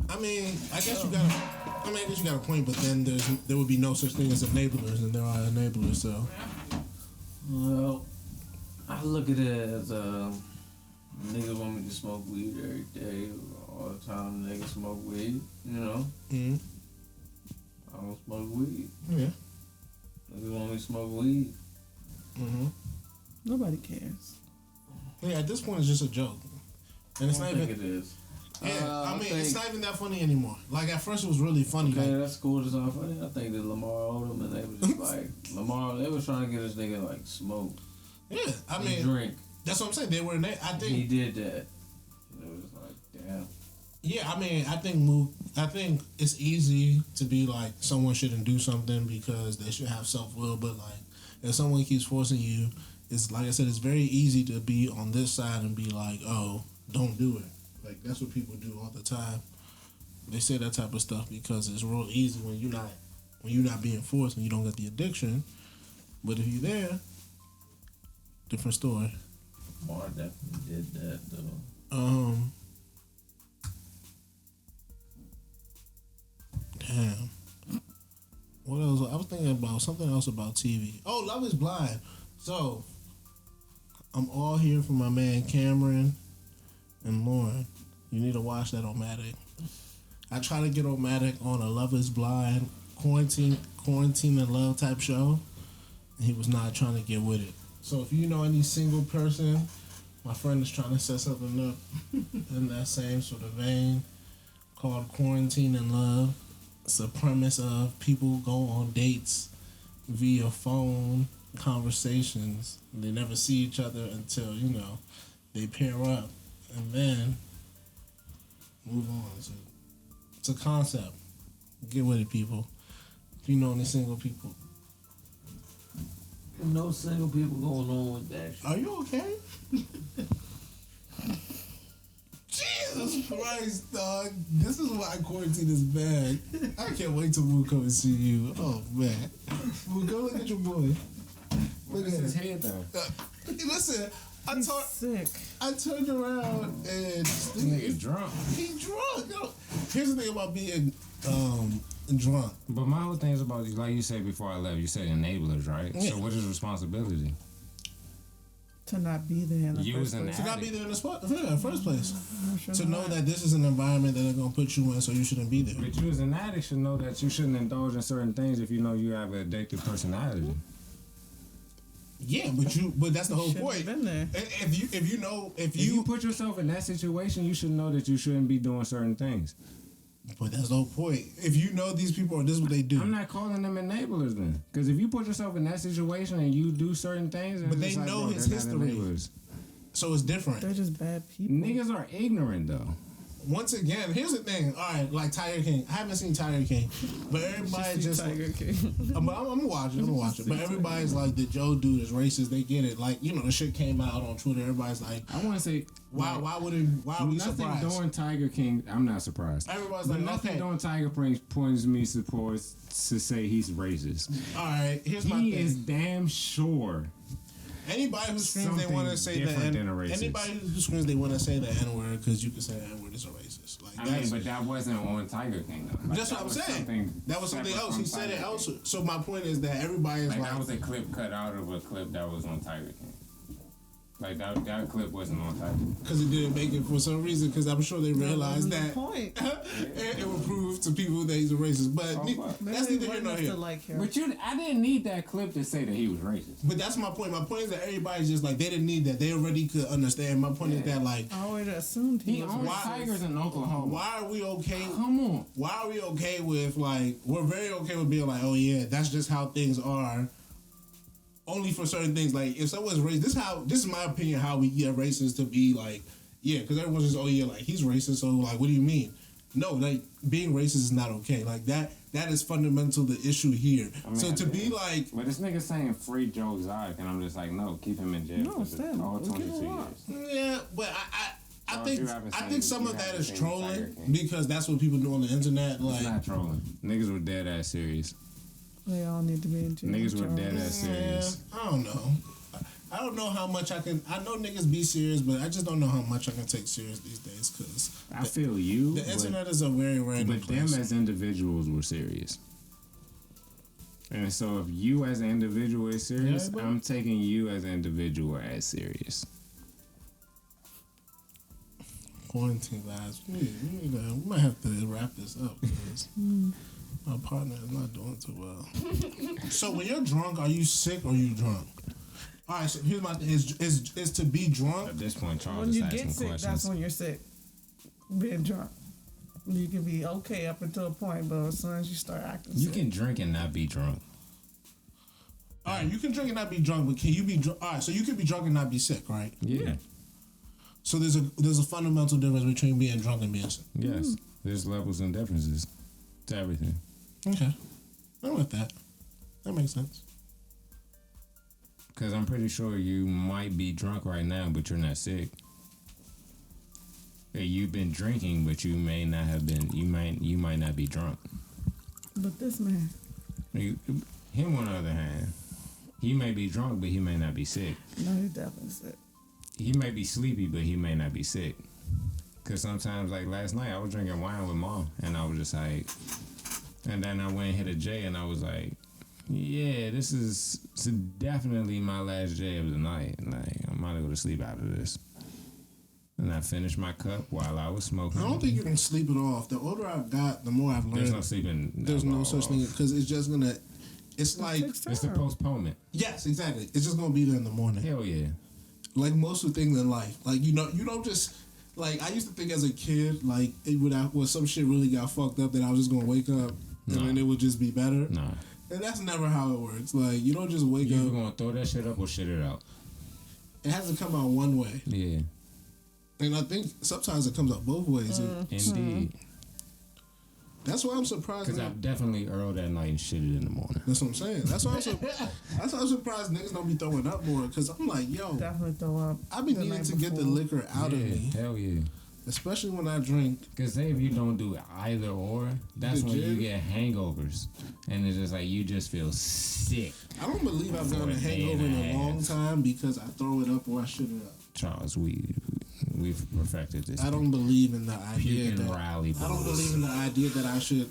I mean, I guess you got a point, but then there would be no such thing as enablers, and there are enablers, so. Well, I look at it as niggas want me to smoke weed every day, all the time. Niggas smoke weed, you know. Mm-hmm. I don't smoke weed. Yeah. Niggas want me to smoke weed. Mm-hmm. Nobody cares. Yeah, at this point, it's just a joke. And it's I not don't even. think it is. Yeah, I mean, think- it's not even that funny anymore. Like, at first, it was really funny. Okay, Like, that's cool. It's not funny. I think that Lamar Odom and they was just like they was trying to get this nigga like smoke. yeah, I and mean, drink. that's what I'm saying. They were. I think. He did that. And it was like, damn. Yeah, I mean, I think Mook. I think it's easy to be like someone shouldn't do something because they should have self will. But like, if someone keeps forcing you, it's like I said, it's very easy to be on this side and be like, oh, don't do it. Like, that's what people do all the time. They say that type of stuff because it's real easy when you're not being forced and you don't get the addiction. But if you're there, different story. Lamar definitely did that though. Damn. What else? I was thinking about something else about TV. Oh, Love is Blind. So, I'm all here for my man Cameron and Lauren. You need to watch that on Matic. I try to get on Matic on a Love is Blind quarantine and love type show. And he was not trying to get with it. So if you know any single person, my friend is trying to set something up in that same sort of vein called Quarantine and Love. It's a premise of people go on dates via phone conversations. They never see each other until, they pair up and then move on. It's a concept. Get with it, people. If you know any single people. No single people going on with that shit. Are you okay? Jesus Christ, dog. This is why quarantine is bad. I can't wait till Mook come and see you. Oh, man. Mook, go look at your boy. Look at his head though. Listen, Sick. I turned around and This nigga drunk. he drunk. Here's the thing about being drunk. But my whole thing is about, like you said before I left, you said enablers, right? Yeah. So what is responsibility? to not be there in the first Using place. To not be there in the first place. Sure To know not. that this is an environment that they're gonna put you in, so you shouldn't be there. But you as an addict should know that you shouldn't indulge in certain things if you know you have an addictive personality. Yeah, but that's the whole Shouldn't point. have been there. If If you put yourself in that situation, you should know that you shouldn't be doing certain things. but that's the whole point. If you know these people are this is what they do, I'm not calling them enablers then, because if you put yourself in that situation and you do certain things, But it's they just like, know bro, his they're not history. enablers. so it's different. They're just bad people. Niggas are ignorant though. Once again, here's the thing. All right, like Tiger King. I haven't seen Tiger King, but everybody just. Tiger King. I'm gonna watch it. I'm gonna watch it. But everybody's like, the Joe dude is racist. They get it. Like, the shit came out on Twitter. Everybody's like, I want to say why are we nothing surprised? doing Tiger King. I'm not surprised. Everybody's But like, nothing okay. doing Tiger King points me supports to say he's racist. All right, here's my He thing. is damn sure. Anybody who screams they something want to say the different N, than a racist. anybody who screams they want to say the N word because you can say the N word is a racist. Like I mean, but that wasn't on Tiger King though. Like, that's what that I'm was saying. That was something separate else. from He said Tiger it King. else. So my point is that everybody is Like like, that was a clip cut out of a clip that was on Tiger King. Like that clip wasn't on Tiger. because it didn't make it for some reason. Because I'm sure they realized That that wasn't the point. it would prove to people that he's a racist. But fuck. that's neither here nor here. Like him. But I didn't need that clip to say that he was racist. But that's my point. My point is that everybody's just like, they didn't need that. They already could understand. My point is that, like, I already assumed he He was owns Why- Tigers in Oklahoma. why are we okay? Come on. Why are we okay with, like, we're very okay with being like, oh yeah, that's just how things are. Only for certain things. Like, if someone's racist, this is my opinion how we get racist to be like, yeah, because everyone's just, oh yeah, like, he's racist, so like, what do you mean? No, like, being racist is not okay. Like, that is fundamental the issue here. I mean, so I to did. be like, But this nigga saying free Joe Exotic, and I'm just like, no, keep him in jail. No, for Sam, all let's get 22 him out. years. yeah, but I Oh, think you haven't I seen- think some you of that haven't is seen trolling Tiger King. because that's what people do on the internet. It's Like, not trolling. Niggas were dead ass serious. They all need to be in jail. Niggas were Jones. dead ass serious. I don't know. I don't know how much I can. I know niggas be serious, but I just don't know how much I can take serious these days because I feel you, the internet is a very random but them place. as individuals were serious. And so if you as an individual is serious, Yeah, but- I'm taking you as an individual as serious. Quarantine lives. We might have to wrap this up because my partner is not doing too well. So when you're drunk, are you sick or you drunk? All right. So here's my thing: is to be drunk. At this point, Charles When is you asking get sick, questions. that's when you're sick. Being drunk. You can be okay up until a point, but as soon as you start acting You sick, can drink and not be drunk. All right, you can drink and not be drunk, but can you be drunk? All right, so you can be drunk and not be sick, right? Yeah. So there's a fundamental difference between being drunk and being sick. Yes. There's levels and differences to everything. Okay, I'm with that. That makes sense. Because I'm pretty sure you might be drunk right now, but you're not sick. Or you've been drinking, but you may not have been. You might not be drunk. but this man, Him, on the other hand, he may be drunk, but he may not be sick. no, he's definitely sick. He may be sleepy, but he may not be sick. Cause sometimes, like last night, I was drinking wine with Mom, and I was just like, and then I went and hit a J, and I was like, yeah, this is definitely my last J of the night. Like, I'm about to go to sleep after this. And I finished my cup while I was smoking. I don't think you can sleep it off. The older I've got, the more I've learned. There's no sleeping. There's no such thing because it's just gonna. It's like takes It's the time. postponement. yes, exactly. It's just gonna be there in the morning. Hell yeah. Like most of things in life, like you don't just like I used to think as a kid, like it would when some shit really got fucked up, that I was just gonna wake up and Nah. then it would just be better. Nah. And that's never how it works. Like you don't just wake You either up. gonna throw that shit up or shit it out. It has to come out one way, Yeah. and I think sometimes it comes out both ways. Indeed. That's why I'm surprised. Because that- I've definitely earled that night and shitted in the morning. That's what I'm saying. That's why I'm surprised niggas don't be throwing up more. Because I'm like, yo, Definitely throw up. I be the needing night to get the before. liquor out of Yeah, me, hell yeah. especially when I drink. Because say if you don't do either or, that's The when you gym? get hangovers. And it's just like you just feel sick. I don't believe I've For gotten a a day hangover in and a a long half. time because I throw it up or I shit it up. Charles, we've perfected this. I don't believe in the idea Puke and that rally boys. I don't believe in the idea that I should.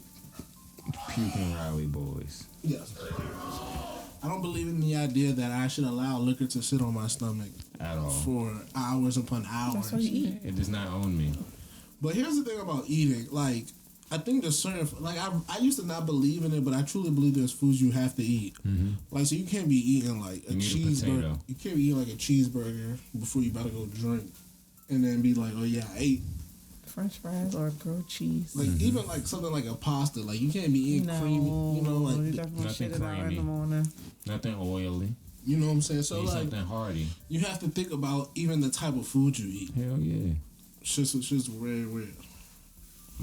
Puke and rally boys. Yes. I don't believe in the idea that I should allow liquor to sit on my stomach. at all. for hours upon hours. That's why you eat. It does not own me. But here's the thing about eating. Like, I think there's certain, like, I used to not believe in it, but I truly believe there's foods you have to eat. Mm-hmm. Like, so you can't be eating, like, a You need a cheeseburger. potato. You can't be eating, like, a cheeseburger before you about to go drink. And then be like, oh, yeah, I ate. French fries or grilled cheese. Like, even, like, something like a pasta. Like, you can't be eating creamy. You know, you like, definitely nothing shit it out in creamy. the morning. Nothing oily. you know what I'm saying? So, Eat like, something hearty. you have to think about even the type of food you eat. Hell yeah. It's just very weird.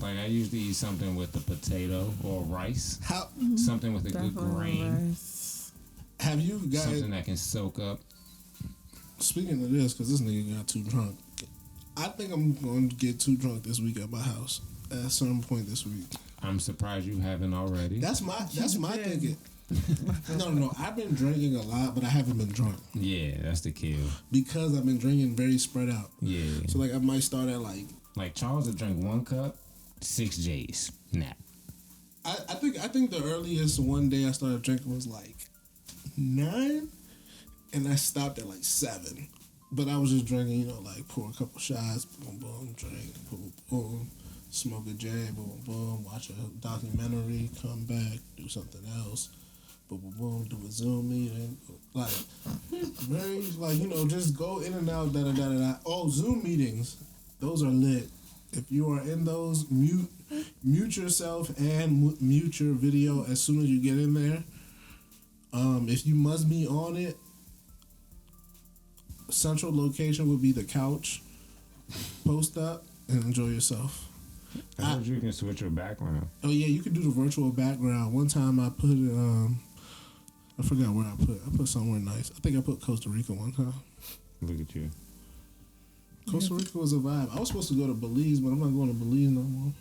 Like I usually eat something with a potato or rice. How Something with a good Definitely grain. rice. have you guys? Something that can soak up. Speaking of this, because this nigga got too drunk, I think I'm going to get too drunk this week at my house at a certain point this week. I'm surprised you haven't already. That's my did. thinking. No. I've been drinking a lot, but I haven't been drunk Yeah, that's the kill. because I've been drinking very spread out. Yeah. So like I might start at like Like Charles would drink 1 cup, 6 J's. Nap. I think the earliest one day I started drinking was like 9, and I stopped at like 7. But I was just drinking, you know, like pour a couple shots, boom, boom, drink, boom, boom, smoke a J, boom, boom, watch a documentary, come back, do something else, boom, boom, boom, do a Zoom meeting, like very like, you know, just go in and out, da da da da da. Oh, Zoom meetings, those are lit. If you are in those, mute yourself and mute your video as soon as you get in there. If you must be on it, central location would be the couch. Post up and enjoy yourself. I heard you can switch your background. Oh yeah, you can do the virtual background. One time I put I forgot where I put somewhere nice. I think I put Costa Rica one time. Look at you. Costa Rica was a vibe. I was supposed to go to Belize, but I'm not going to Belize no more.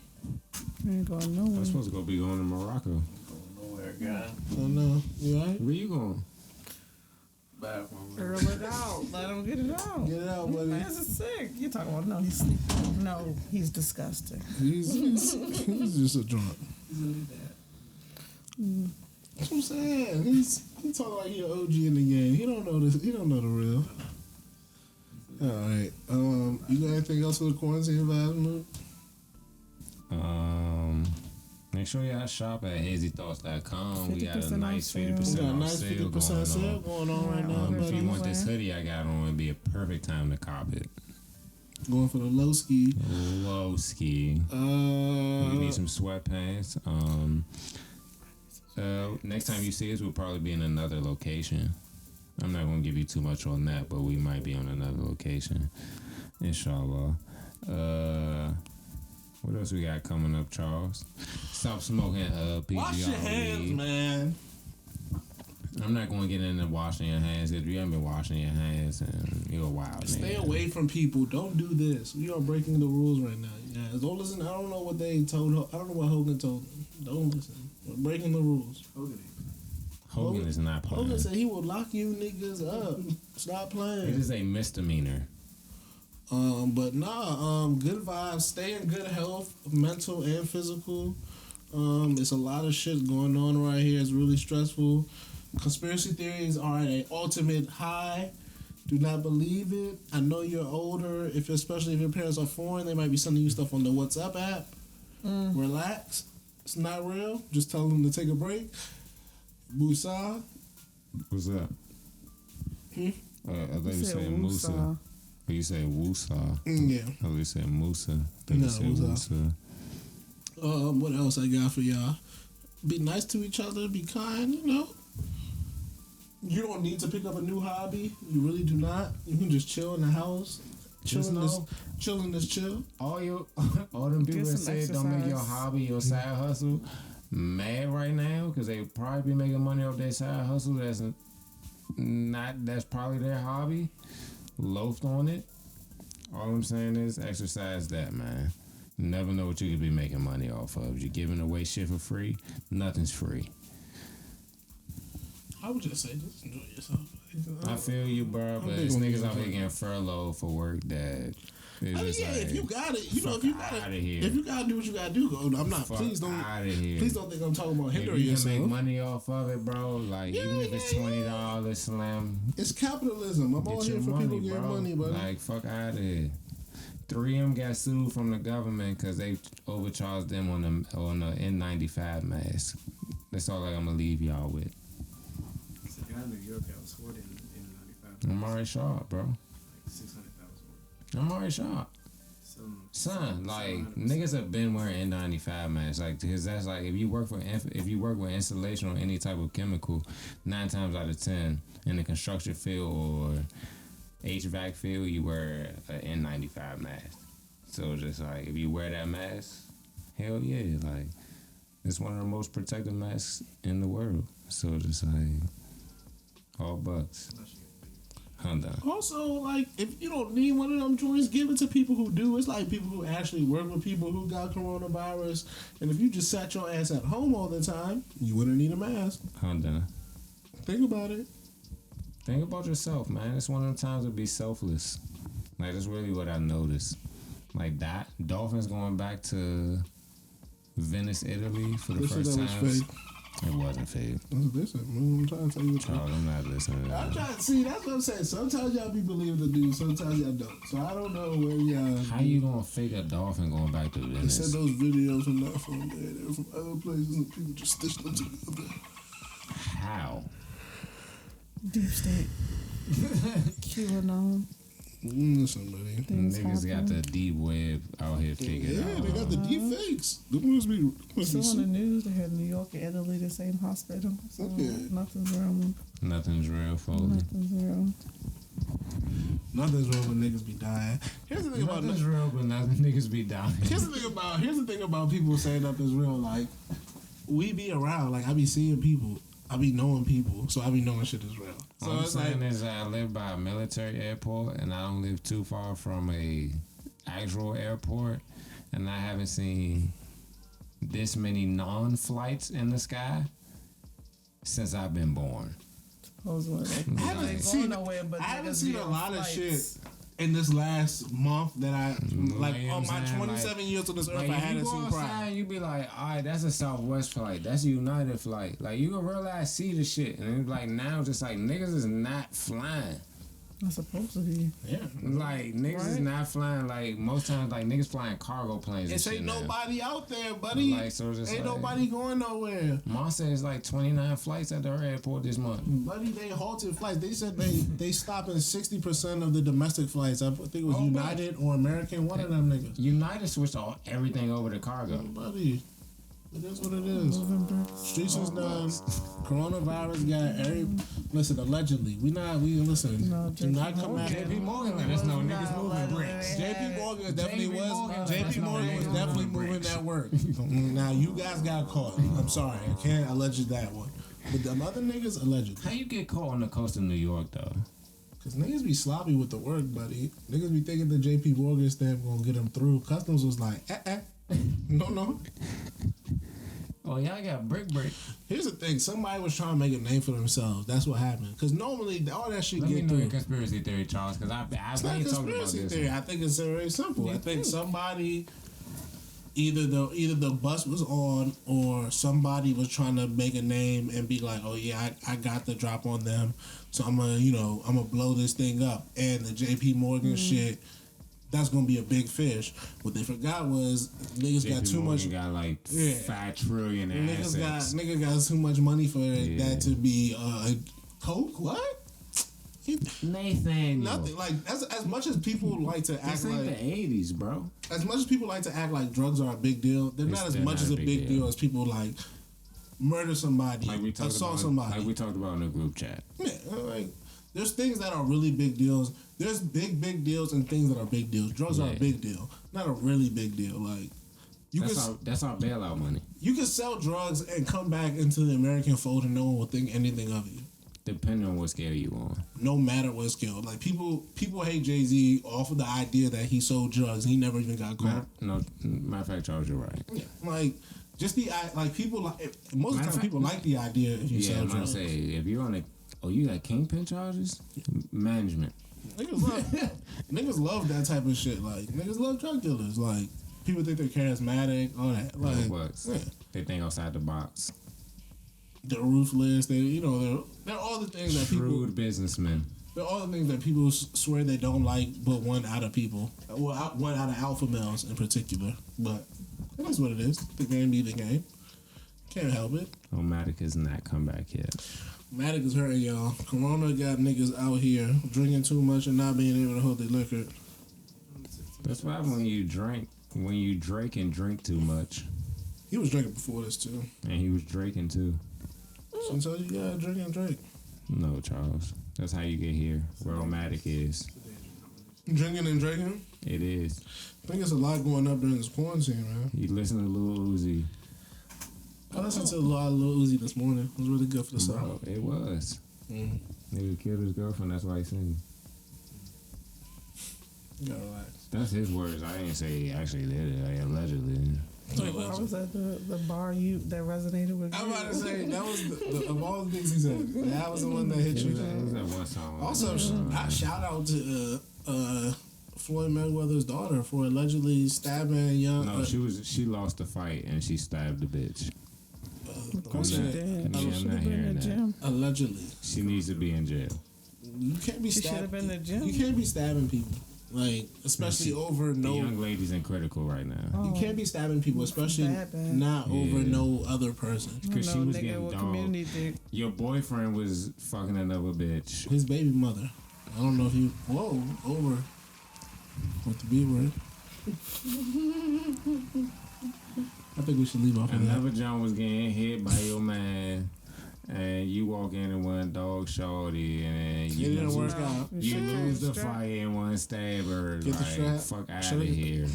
You ain't going I'm nowhere. supposed to be going to Morocco. Nowhere, guy. Oh no, you alright? Where you going? Bathroom. Girl it out. Let him get it out. Get it out, buddy. Man's is sick. You talking about no, he's sleeping. No, he's disgusting. He's just a drunk. That's what I'm saying. He talking like he an OG in the game. He don't know this. He don't know the real. All right. You got anything else for the quarantine vibes, Mook? Make sure y'all shop at hazythoughts.com. We got a 50% nice off 50% We got a off nice sale 50% sale going on. going on right now. If you want Anyway. this hoodie I got on, it'd be a perfect time to cop it. Going for the low ski. Low ski. You need some sweatpants. Next time you see us, we'll probably be in another location. I'm not gonna give you too much on that, but we might be on another location, inshallah. What else we got coming up, Charles? Stop smoking PGR Wash your hands, weed. man. I'm not going to get into washing your hands if you haven't been washing your hands and you're a wild Stay nigga. away from people. Don't do this. We are breaking the rules right now. Yeah, don't listen. I don't know what they told. I don't know what Hogan told them. Don't listen. We're breaking the rules. Hogan is not playing. Hogan said he will lock you niggas up. Stop It playing. is a misdemeanor. But nah. Good vibes. Stay in good health, mental and physical. It's a lot of shit going on right here. It's really stressful. Conspiracy theories are at an ultimate high. Do not believe it. I know you're older. Especially if your parents are foreign, they might be sending you stuff on the WhatsApp app. Relax. It's not real. Just tell them to take a break. Busa. What's up? I thought you said Musa. woosah. But you said Woosa. Yeah. I thought you said Musa. I thought No, you said Woosa. Woosa. What else I got for y'all? Be nice to each other. Be kind. You know. You don't need to pick up a new hobby. You really do not. You can just chill in the house. Chill Just in this. know- Chill in this chill. All them people that some said don't make your exercise. hobby your side hustle mad right now because they probably be making money off their side hustle. That's probably their hobby. Loafed on it. All I'm saying is exercise that, man. You never know what you could be making money off of. You're giving away shit for free. Nothing's free. I would just say, just enjoy yourself. I feel you, bro, but big there's on niggas you, out here bro. getting furloughed for work that It's just yeah, like, if you got it, you know, if you got outta it, here. if you gotta do what you gotta do, go. I'm not. Fuck Please don't. outta here. Please don't think I'm talking about If hindering you can yourself. make money off of it, bro, like Yeah, even if it's yeah, $20, slim, It's capitalism. I'm all get here your for money, people getting bro. money, buddy. Like fuck out of here. 3M got sued from the government because they overcharged them on the N95 mask. That's all I'm gonna leave y'all with. It's a guy in New York that was hoarding in 95. I'm already shocked, bro. Like 600,000. I'm already shocked. Son, like niggas have been wearing N95 masks, like because that's like if you work with installation or any type of chemical, 9 times out of 10 in the construction field or HVAC field, you wear an N95 mask. So just like if you wear that mask, hell yeah, like it's one of the most protective masks in the world. So just like all bucks. Also, like, if you don't need one of them joints, give it to people who do. It's like people who actually work with people who got coronavirus. And if you just sat your ass at home all the time, you wouldn't need a mask. Think about it. Think about yourself, man. It's one of the times to be selfless. Like, that's really what I noticed. Like, that Dolphins going back to Venice, Italy for the first time. It wasn't fake. Listen, I'm trying to tell you what Charles, I'm not listening to that. I'm trying to see. That's what I'm saying. Sometimes y'all be believing the news, sometimes y'all don't. So I don't know where y'all. How you gonna fake a dolphin going back to They Venice? said those videos were not from there. They were from other places, and people just stitched them together. How? Deep state. QAnon. Listen, buddy. Things Niggas happen. got the deep web out here figured out. Yeah, they got the deep fakes. Them must be. So on the news, they had New York and Italy, the same hospital. So Yeah. nothing's wrong. Nothing's real, Foley. Nothing's wrong. Nothing's wrong when niggas be dying. Here's the thing about Nothing's real, but nothing niggas be dying. Here's the thing about people saying nothing's real. Like, we be around. Like, I be seeing people. I be knowing people, so I be knowing shit is real. So All I'm it's saying like, is I live by a military airport, and I don't live too far from a actual airport, and I haven't seen this many non-flights in the sky since I've been born. Supposedly. I haven't They seen, going nowhere, but I haven't niggas seen be a on lot of flights. shit in this last month that I like You know on what I'm my saying? 27 years on this earth. Like, I if you hadn't go seen outside, prior. you be like, all right, that's a Southwest flight. That's a United flight. Like, you can realize, see the shit. And it's like, now, just like, niggas is not flying. Not supposed to be. Yeah, Like, niggas is Right. not flying. Like, most times, like, niggas flying cargo planes and it shit ain't now. nobody out there, buddy. Like, so it's just Ain't like- nobody going nowhere. Mom says like 29 flights at their airport this month. Buddy, they halted flights. They said they stopping 60% of the domestic flights. I think it was Oh, United or American. One of them niggas. United switched everything over to cargo. Buddy, it is what it is. Streets is done. Coronavirus got every. Listen, allegedly, we listen. No, Do not come at JP Morgan let us know niggas moving bricks. JP Morgan definitely JP was. Morgan let us JP know Morgan niggas was moving definitely moving bricks. that work. Now you guys got caught. I'm sorry, I can't allege that one. But them other niggas alleged. How you get caught on the coast of New York though? Cause niggas be sloppy with the work, buddy. Niggas be thinking the JP Morgan stamp gonna get them through. Customs was like, no. Oh, y'all got brick. Here's the thing: somebody was trying to make a name for themselves. That's what happened. Cause normally all that shit Let me get know through. your conspiracy theory, Charles, because It's not I a ain't talking about conspiracy this. theory. I think it's very simple. I think somebody, either the bus was on, or somebody was trying to make a name and be like, "Oh yeah, I got the drop on them, so I'm gonna blow this thing up." And the JP Morgan shit, that's gonna be a big fish. What they forgot was niggas got too much. Got like Yeah. 5 trillion in assets. Niggas got too much money for that to be coke. What? Nathan, Nothing. Like as much as people like to act This ain't like the 80s, bro. as much as people like to act like drugs are a big deal, they're not as much as a big deal as people like murder somebody, Like we talked assault about, somebody. like we talked about in the group chat. Yeah, like there's things that are really big deals. There's big deals and things that are big deals. Drugs are a Yeah. big deal, not a really big deal. Like That's our bailout money. you can sell drugs and come back into the American fold and no one will think anything of you. Depending on what scale you on. No matter what scale. Like people hate Jay-Z off of the idea that he sold drugs. He never even got caught. Matter of fact, Charles, you're right. Yeah, like just like people like most of the time people like the idea if you Yeah, sell I'm gonna drugs. say if you're on you got kingpin charges, management. Niggas love that type of shit. Like niggas love drug dealers. Like people think they're charismatic, all that. Like yeah. They think outside the box. They're ruthless. They're all the things that people. Shrewd businessmen. They're all the things that people swear they don't like, but one out of people. Well, one out of alpha males in particular. But that's what it is. The game be the game. Can't help it. Oh, Matic has not come back yet. Matic is hurting y'all. Corona got niggas out here drinking too much and not being able to hold their liquor. That's why when you drink and drink too much. He was drinking before this too. And he was drinking too. Sometimes you gotta drink and drink. No, Charles. That's how you get here. Where Omatic is. Drinking and drinking? It is. I think it's a lot going up during this quarantine, man. You listen to Lil Uzi. I listened to a lot of Lil Uzi this morning. It was really good for the song. It was. Mm-hmm. Nigga killed his girlfriend. That's why he singing. You gotta relax. That's his words. I didn't say he actually did it. Like, allegedly. Wait, I was at the bar that resonated with you. I'm about to say, that was of all the things he said, that was the one that hit you. It was that one song. Also, I shout out to Floyd Mayweather's daughter for allegedly stabbing young. No, she lost the fight and she stabbed the bitch. Of course she did. She should have been in the gym. Allegedly. She needs to be in jail. You can't be She should have been in the gym. You can't be stabbing people. Like, especially over The no. young lady's in critical right now. You can't be stabbing people, especially not over no other person. Because she was getting dogged. Your boyfriend was fucking another bitch. His baby mother. I don't know if you. Whoa, over. With the B word. I think we should leave off of that. Another John was getting hit by your man. And you walk in and one dog shorty, and you didn't work out. You lose the fight and one stabber. Get the strap. Fuck out of here.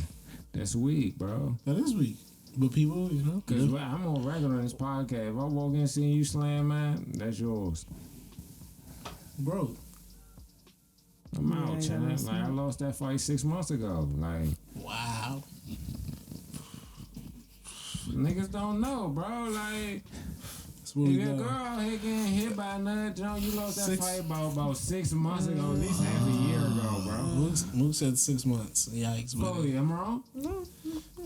That's weak, bro. That is weak. But people, you know. Because I'm on regular on this podcast. If I walk in and see you slam, man, that's yours. Bro. I'm out, Chad. Like, I lost that fight 6 months ago. Like, wow. Niggas don't know, bro. Like, if your girl out here getting hit by another jump, you lost that fight about 6 months ago, at least half a year ago, bro. Mook said 6 months. Yikes, Foley, am I wrong? No.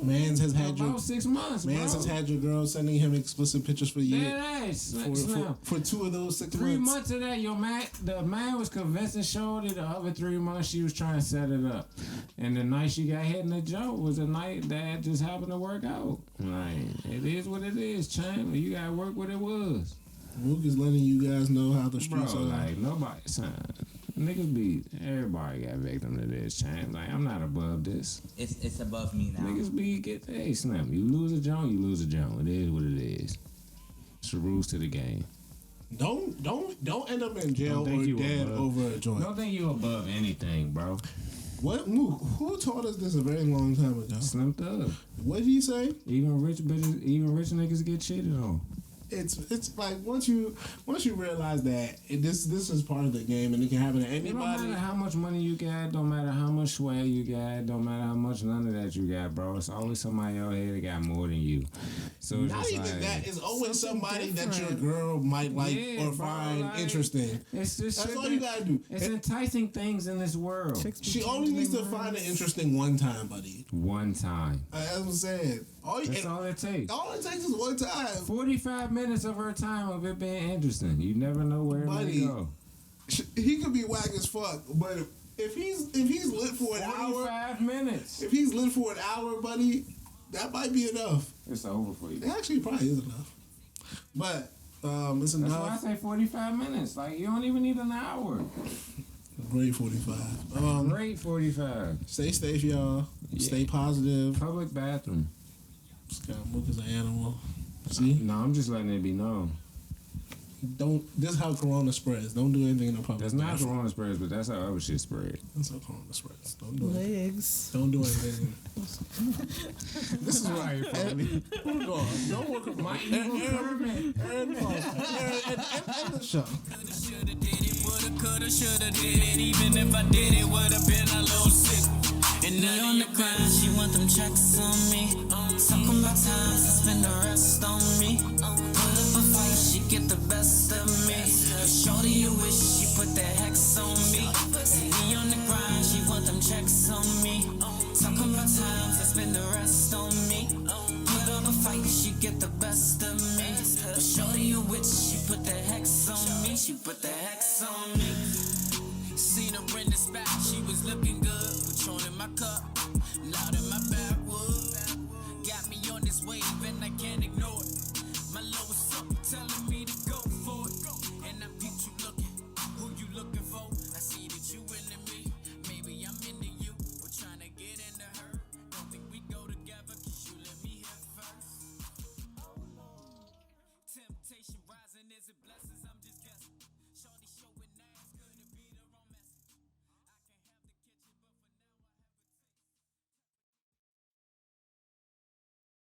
Mans has had about 6 months, bro. Mans has had your girl sending him explicit pictures for years. Yeah, for 2 of those 6 months. 3 months of that, the man was convincing Shorty. The other 3 months, she was trying to set it up. And the night she got hit in the jump was a night that just happened to work out. Like, it is what it is, champ. You gotta work what it was. Mook is letting you guys know how the streets are. Like, nobody, son. Everybody got victim to this, champ. Like, I'm not above this. It's above me now. Niggas hey, Slim, you lose a joint, you lose a joint. It is what it is. It's the rules to the game. Don't end up in jail or dead over a joint. Don't think you above anything, bro. What, Mook? Who taught us this a very long time ago? Slim Thug. What did he say? Even rich niggas get cheated on. It's like once you realize that this is part of the game and it can happen to anybody. It don't matter how much money you got, don't matter how much swag you got, don't matter how much none of that you got, bro. It's always somebody out here that got more than you. So it's not just even like, that. It's always somebody that your girl might like or find interesting. It's just that's all you gotta do. It's enticing things in this world. She only needs to find it interesting one time, buddy. One time. As I'm saying. That's all it takes. All it takes is one time. 45 minutes of her time of it being interesting. You never know where it may go. He could be whack as fuck, but if he's lit for an hour, 45 minutes. If he's lit for an hour, buddy, that might be enough. It's over for you. It actually probably is enough. But it's enough. That's why I say 45 minutes. Like, you don't even need an hour. Great 45. Great 45. Stay safe, y'all. Yeah. Stay positive. Public bathroom. Scott Mook is an animal. See? No, I'm just letting it be known. This is how Corona spreads. Don't do anything in the public. That's not Corona spreads, but that's how other shit spread. That's how Corona spreads. Don't do legs. Don't do anything. This is why you're funny. Don't work with my Aaron Paul. End the show. Shoulda did it, woulda, coulda, shoulda did it. Even if I did it, woulda been a little sick. And now on the grind, she want them checks on me. Talking about times I spend the rest on me. Pull up a fight, she get the best of me. Shorty, you wish she put that hex on me. See me on flex on me, she put the hex on me. Seen her in the spot, she was looking good. Patron in my cup, loud in my backwood. Got me on this wave and I can't ignore it. My lowest up telling me to go for it. And I peep you looking, who you looking for? I see that you into me, maybe I'm into you. We're trying to get into her. Don't think we go together, cause you let me hit first. Temptation rising, is it blessings? I'm just guessing. Shorty showing ass, could it be the